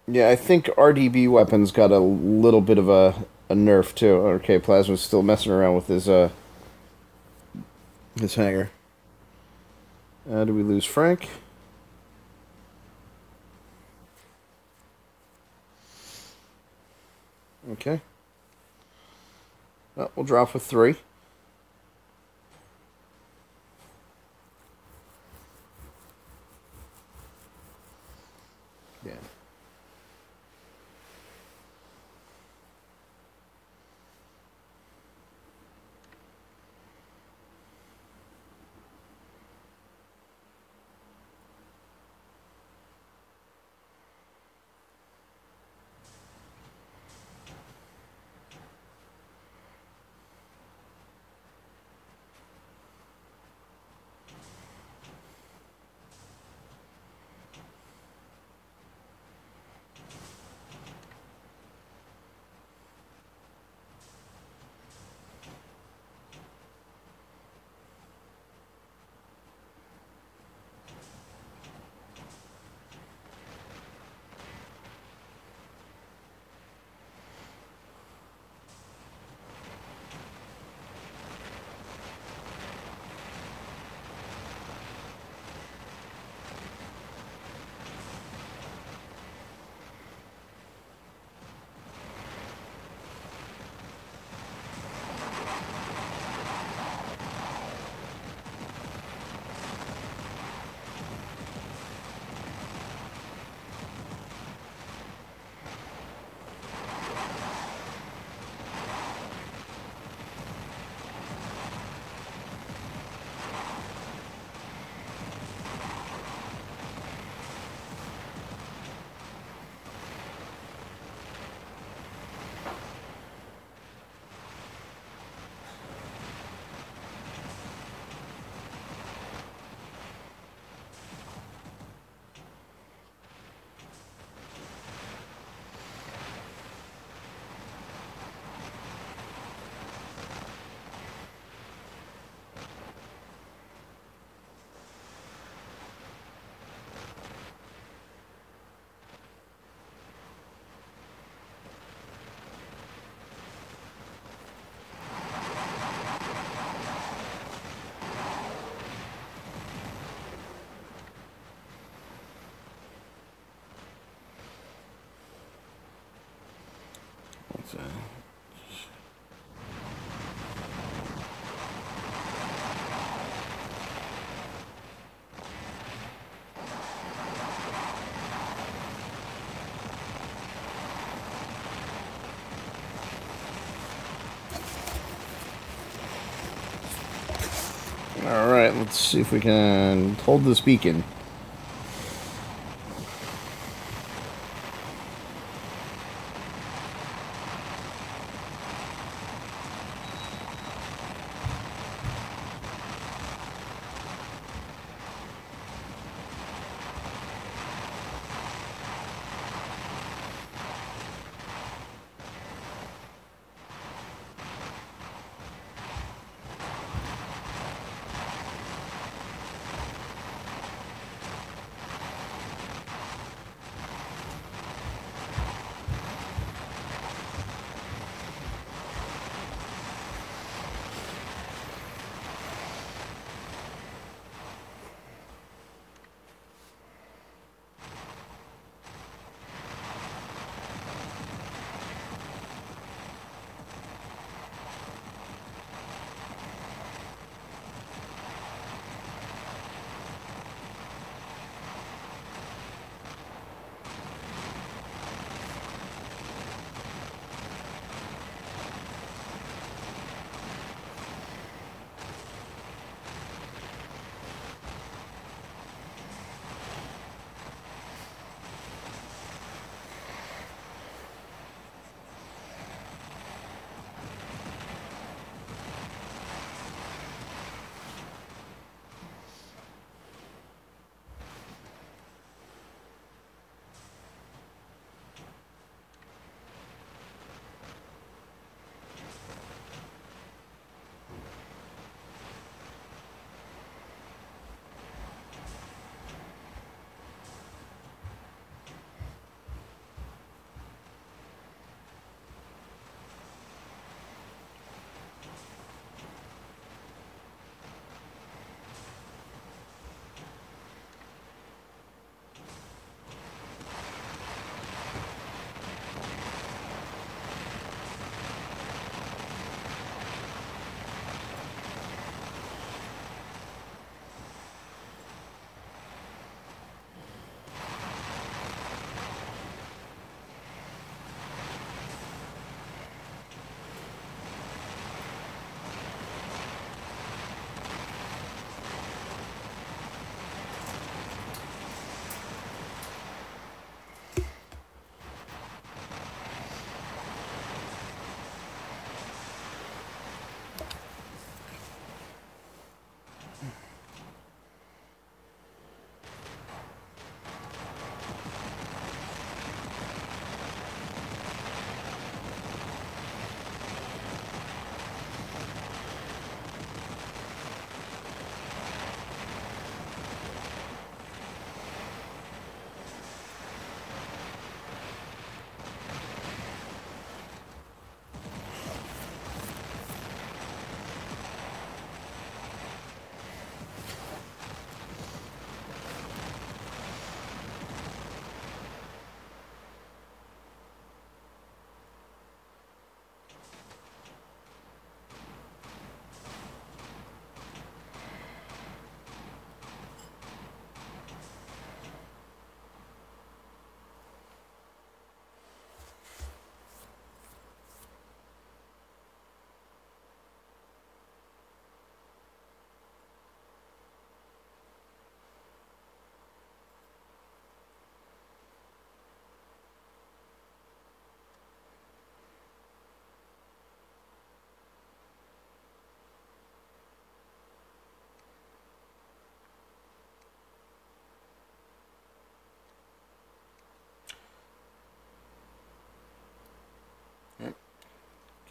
Yeah, I think RDB weapons got a little bit of a nerf too. Okay, Plasma's still messing around with his hanger. Do we lose Frank? Okay. Well, we'll drop with 3. Yeah. What's that? Alright, let's see if we can hold this beacon.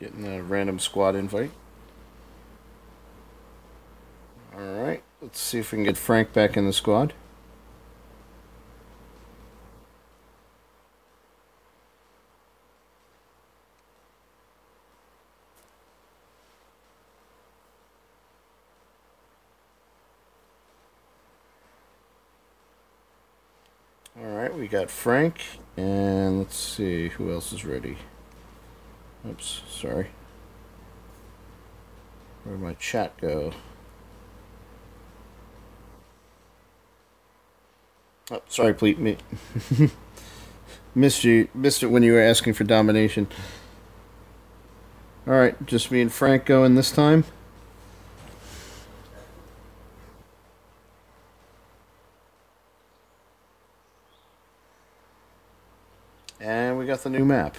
Getting a random squad invite. Alright, let's see if we can get Frank back in the squad. Alright, we got Frank, and let's see who else is ready. Oops, sorry. Where'd my chat go? Oh, sorry, please. Missed it when you were asking for domination. Alright, just me and Frank going this time. And we got the new map.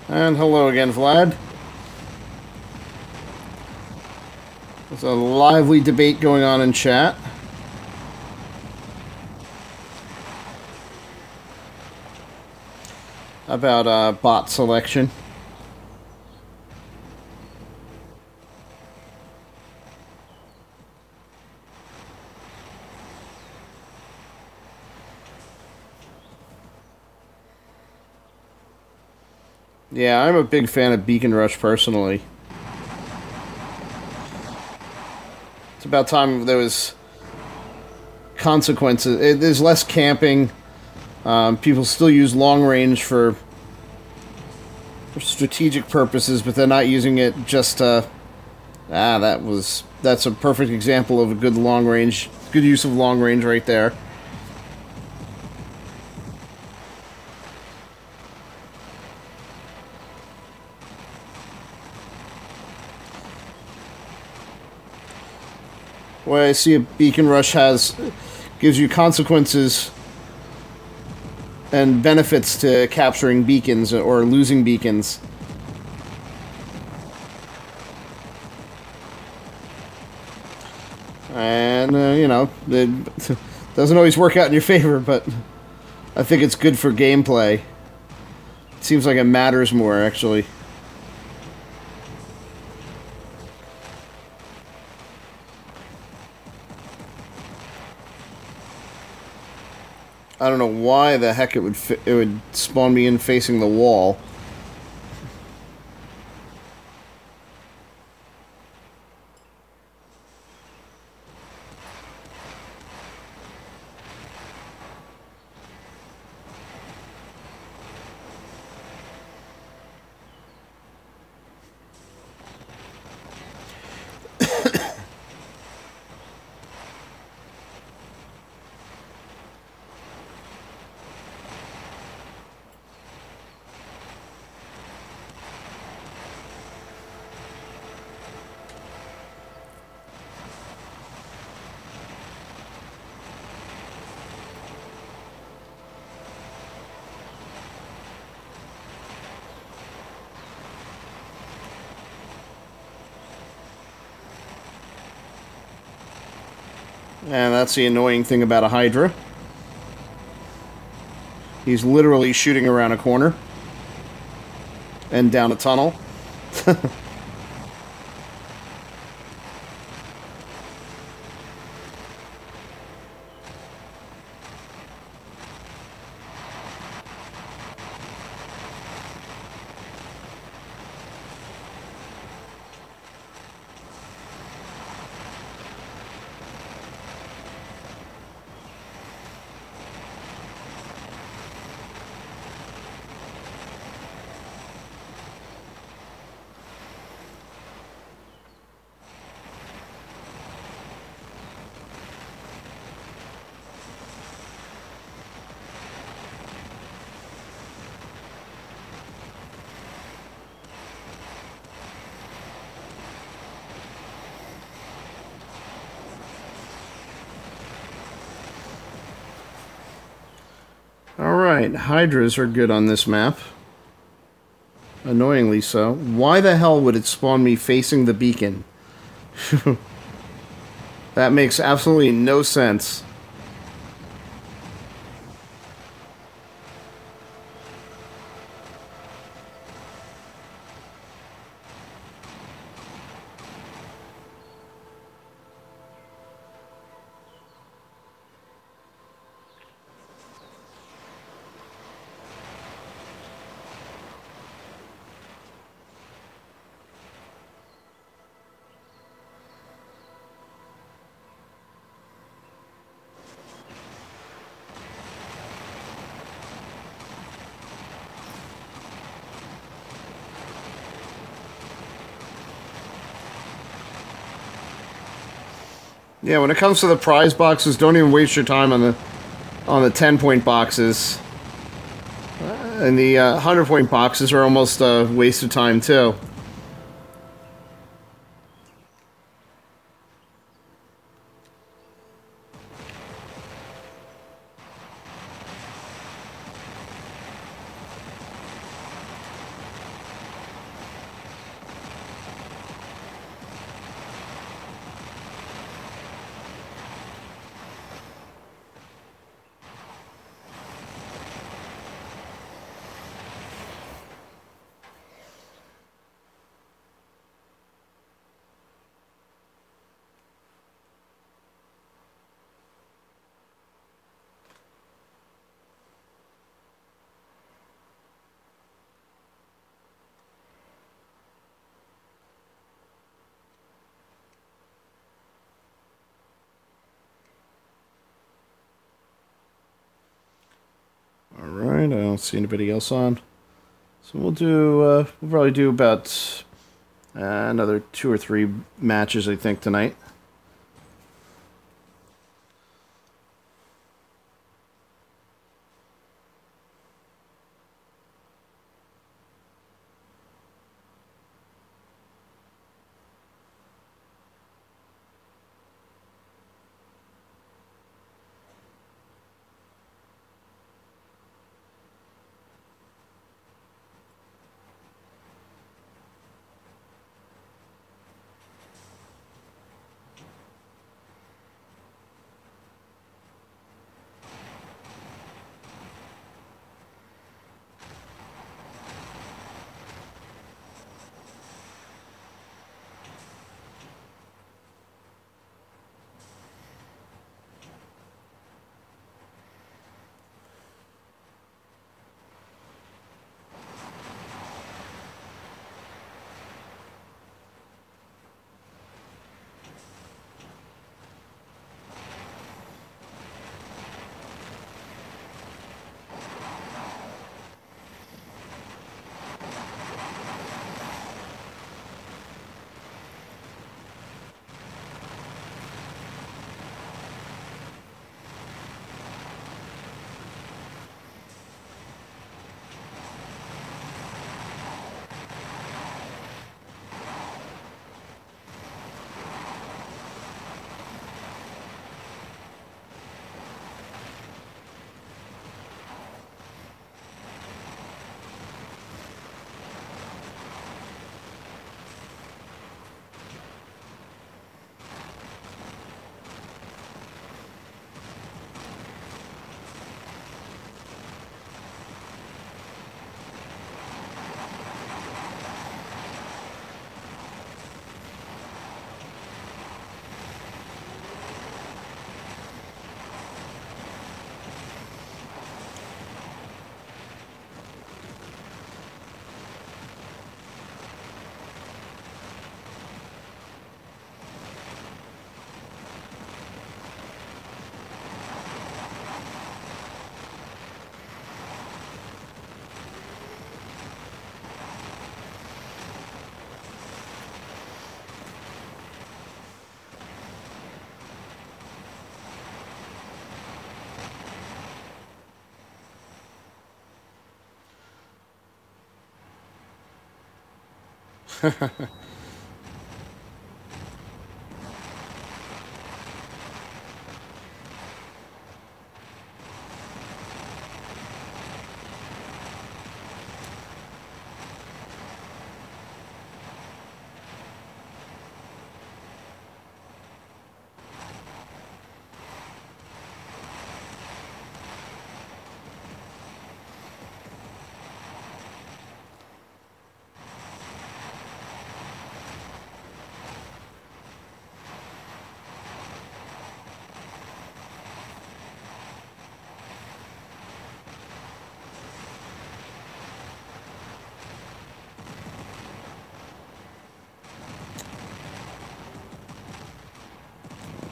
And hello again, Vlad. There's a lively debate going on in chat. About bot selection. Yeah, I'm a big fan of Beacon Rush personally. It's about time there was consequences. There's less camping. People still use long range for strategic purposes, but they're not using it just to... that's a perfect example of a good use of long range right there. What I see a Beacon Rush gives you consequences and benefits to capturing beacons or losing beacons. And, it doesn't always work out in your favor, but I think it's good for gameplay. It seems like it matters more, actually. I don't know why the heck it would spawn me in facing the wall. And that's the annoying thing about a Hydra. He's literally shooting around a corner and down a tunnel. Alright, Hydras are good on this map. Annoyingly so. Why the hell would it spawn me facing the beacon? That makes absolutely no sense. Yeah, when it comes to the prize boxes, don't even waste your time on the 10-point boxes. And the 100-point boxes are almost a waste of time, too. Alright, I don't see anybody else on. So we'll probably do about another 2 or 3 matches, I think, tonight.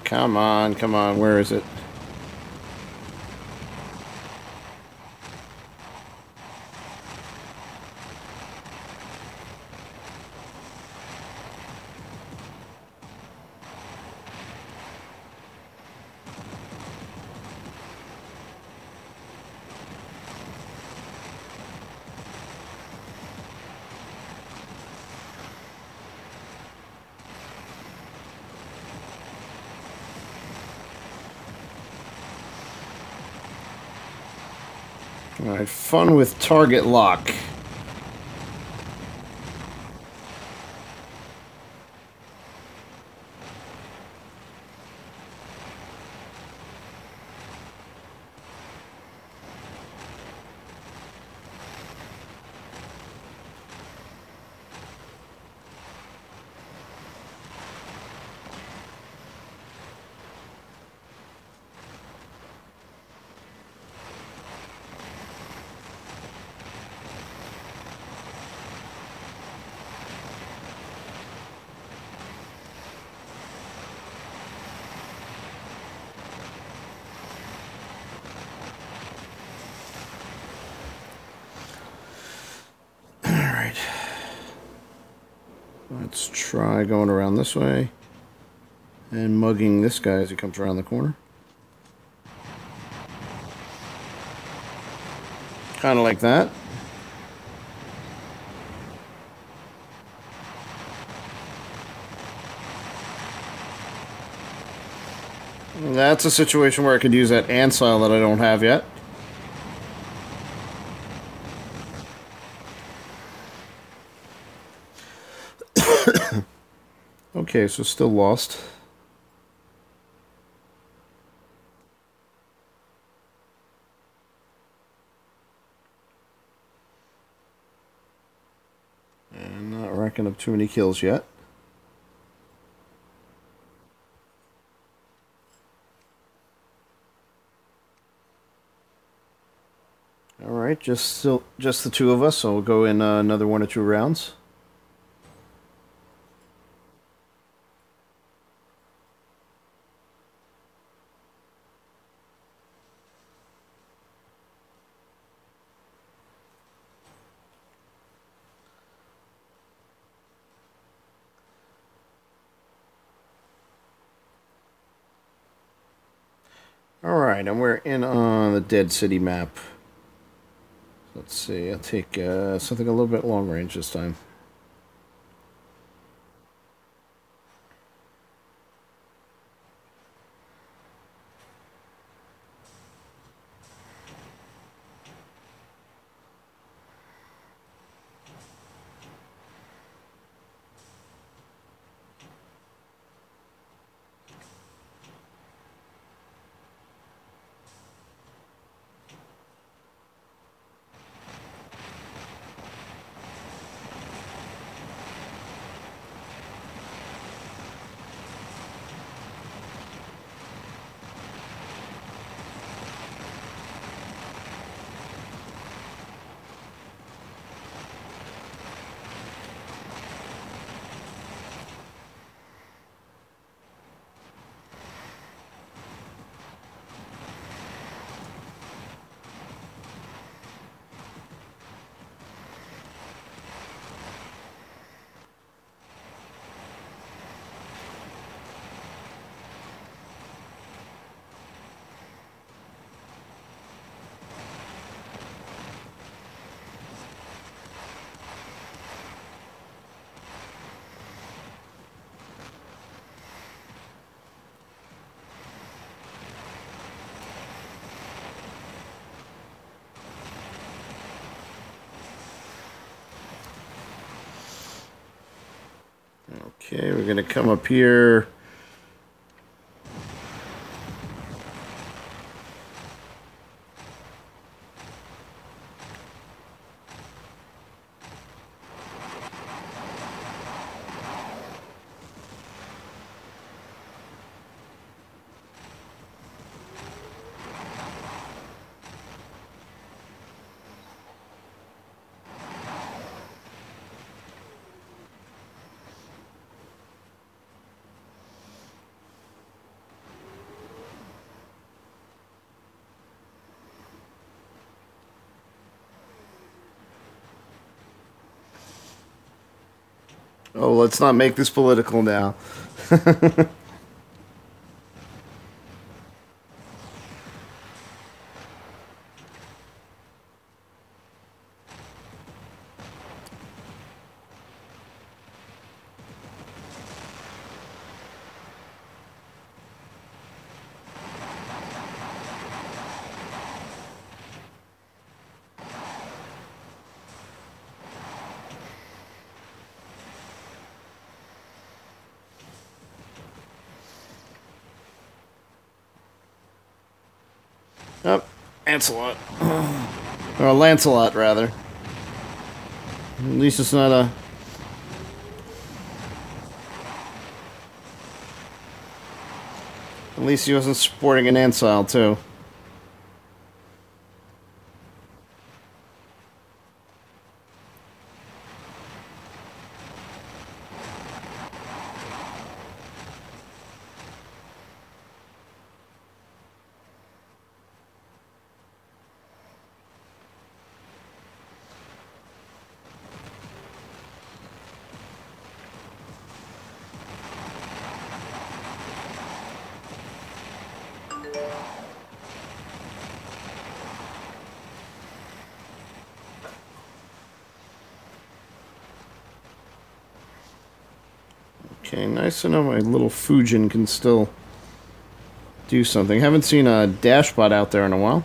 Come on, where is it? Alright, fun with target lock. Alright. Let's try going around this way and mugging this guy as he comes around the corner. Kind of like that. That's a situation where I could use that ansile that I don't have yet. Okay, so still lost. And not racking up too many kills yet. Alright, just the two of us, so we'll go in another 1 or 2 rounds. Alright, and we're in on the Dead City map. Let's see, I'll take something a little bit long range this time. Okay, we're gonna come up here. Oh, let's not make this political now. Oh, Lancelot. Or Lancelot, rather. At least it's not a... At least he wasn't sporting an ancile, too. Okay, nice to know my little Fujin can still do something. Haven't seen a Dashbot out there in a while.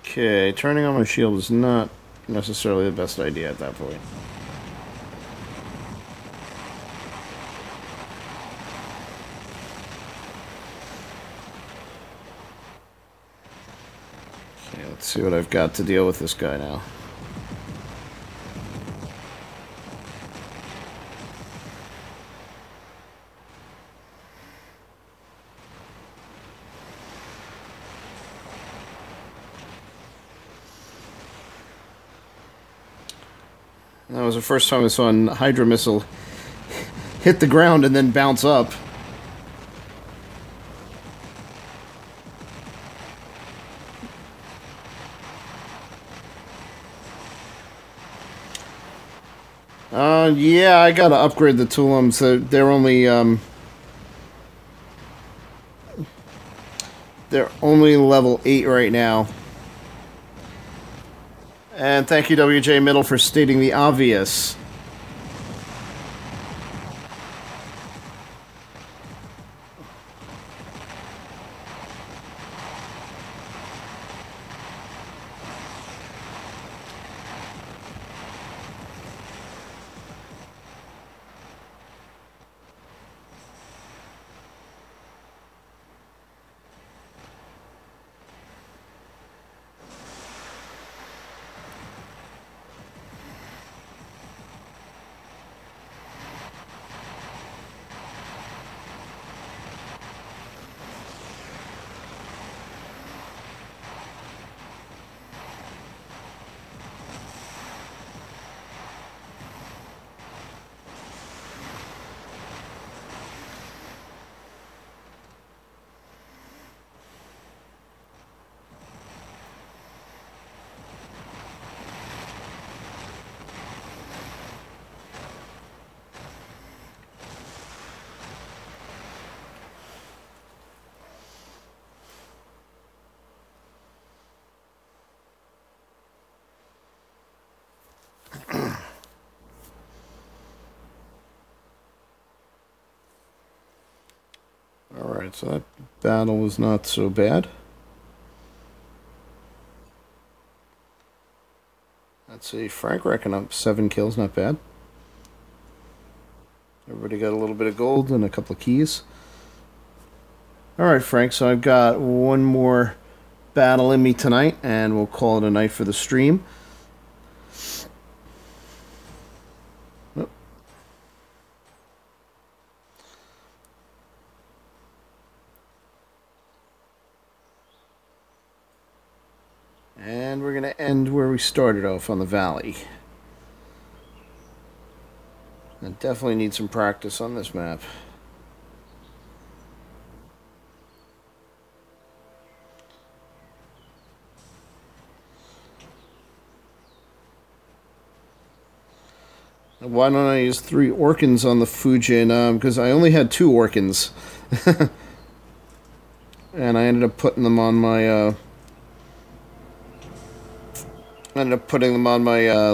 Okay, turning on my shield is not necessarily the best idea at that point. Okay, let's see what I've got to deal with this guy now. That was the first time I saw a Hydra missile hit the ground and then bounce up. Yeah, I gotta upgrade the Tulums. They're only level 8 right now. And thank you, WJ Middle, for stating the obvious. Alright, so that battle was not so bad. Let's see, Frank racking up 7 kills, not bad. Everybody got a little bit of gold and a couple of keys. All right, Frank, so I've got one more battle in me tonight, and we'll call it a night for the stream. Oh. And we're going to end where we started off, on the valley. I definitely need some practice on this map. Why don't I use 3 Orkans on the Fujin? Because I only had 2 Orkans. And I ended up putting them on my,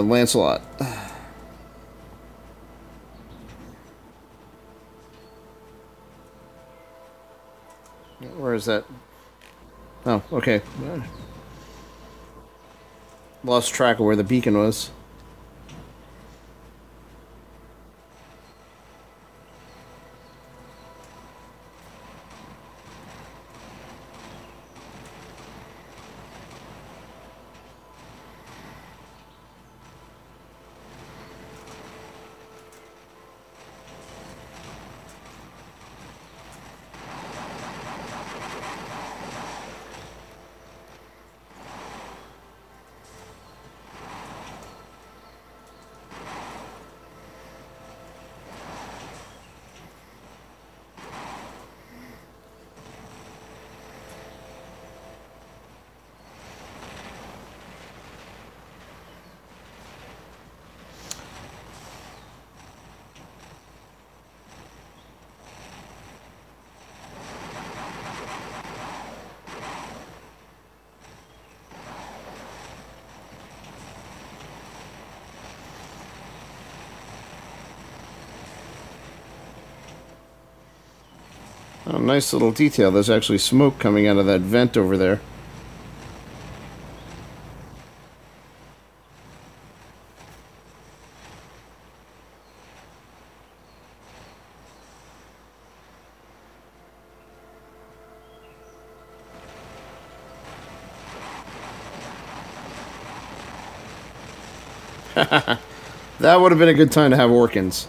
Lancelot. Where is that? Oh, okay. Lost track of where the beacon was. Oh, nice little detail. There's actually smoke coming out of that vent over there. That would have been a good time to have Orkans.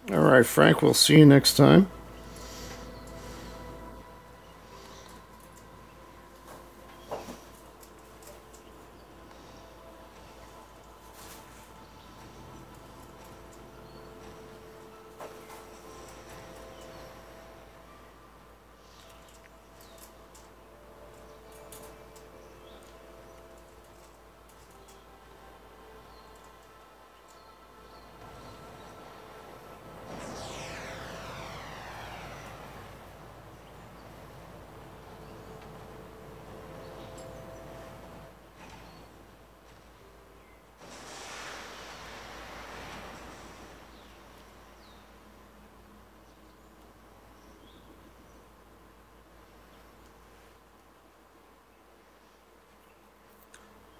All right, Frank, we'll see you next time.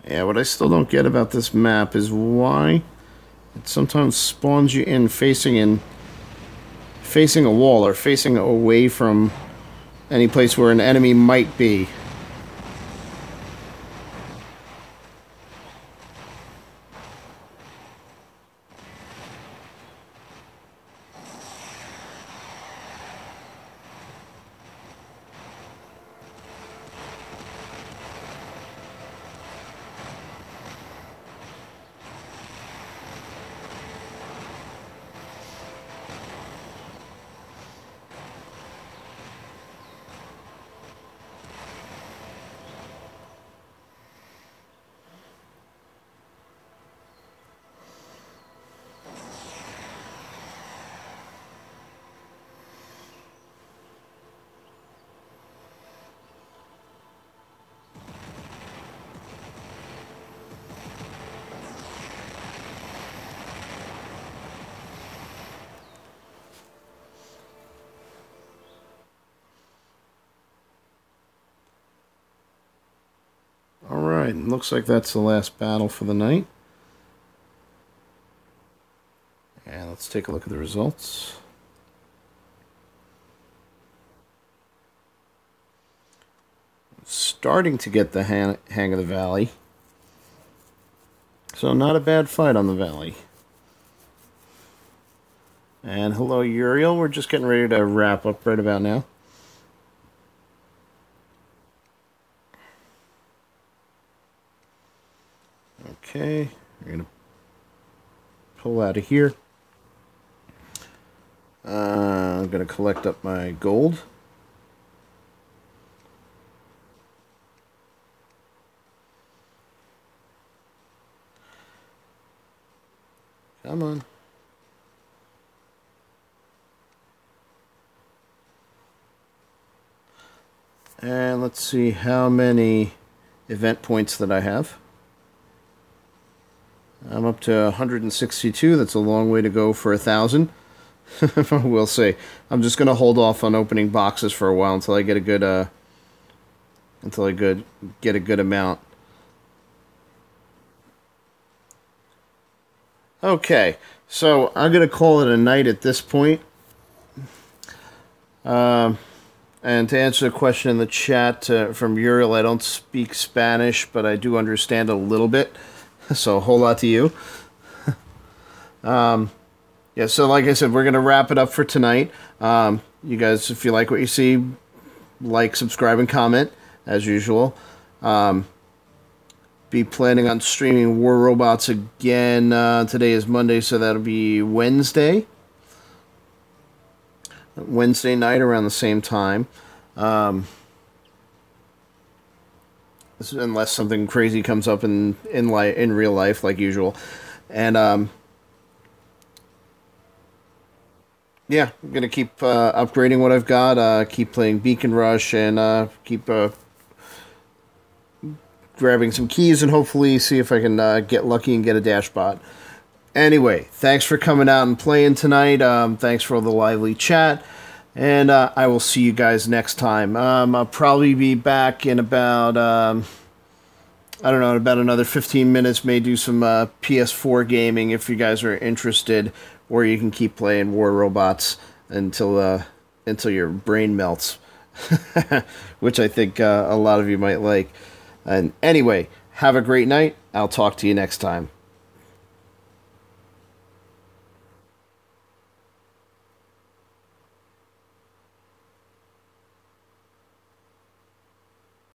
Yeah, what I still don't get about this map is why it sometimes spawns you facing a wall or facing away from any place where an enemy might be. Alright, looks like that's the last battle for the night. And let's take a look at the results. Starting to get the hang of the valley. So not a bad fight on the valley. And hello, Uriel. We're just getting ready to wrap up right about now. Okay, we're going to pull out of here. I'm going to collect up my gold. Come on. And let's see how many event points that I have. I'm up to 162. That's a long way to go for 1,000. We'll see. I'm just going to hold off on opening boxes for a while until I get a good get a good amount. Okay, so I'm going to call it a night at this point. And to answer the question in the chat from Uriel, I don't speak Spanish, but I do understand a little bit. So a whole lot to you. Yeah, so like I said, we're going to wrap it up for tonight. You guys, if you like what you see, like, subscribe, and comment, as usual. Be planning on streaming War Robots again. Today is Monday, so that'll be Wednesday. Wednesday night around the same time. Unless something crazy comes up in real life, like usual. And yeah, I'm gonna keep upgrading what I've got. Keep playing Beacon Rush, and keep grabbing some keys, and hopefully see if I can get lucky and get a dash bot. Anyway, thanks for coming out and playing tonight. Thanks for all the lively chat. And I will see you guys next time. I'll probably be back in about, I don't know, about another 15 minutes. May do some PS4 gaming if you guys are interested. Or you can keep playing War Robots until your brain melts. Which I think a lot of you might like. And anyway, have a great night. I'll talk to you next time.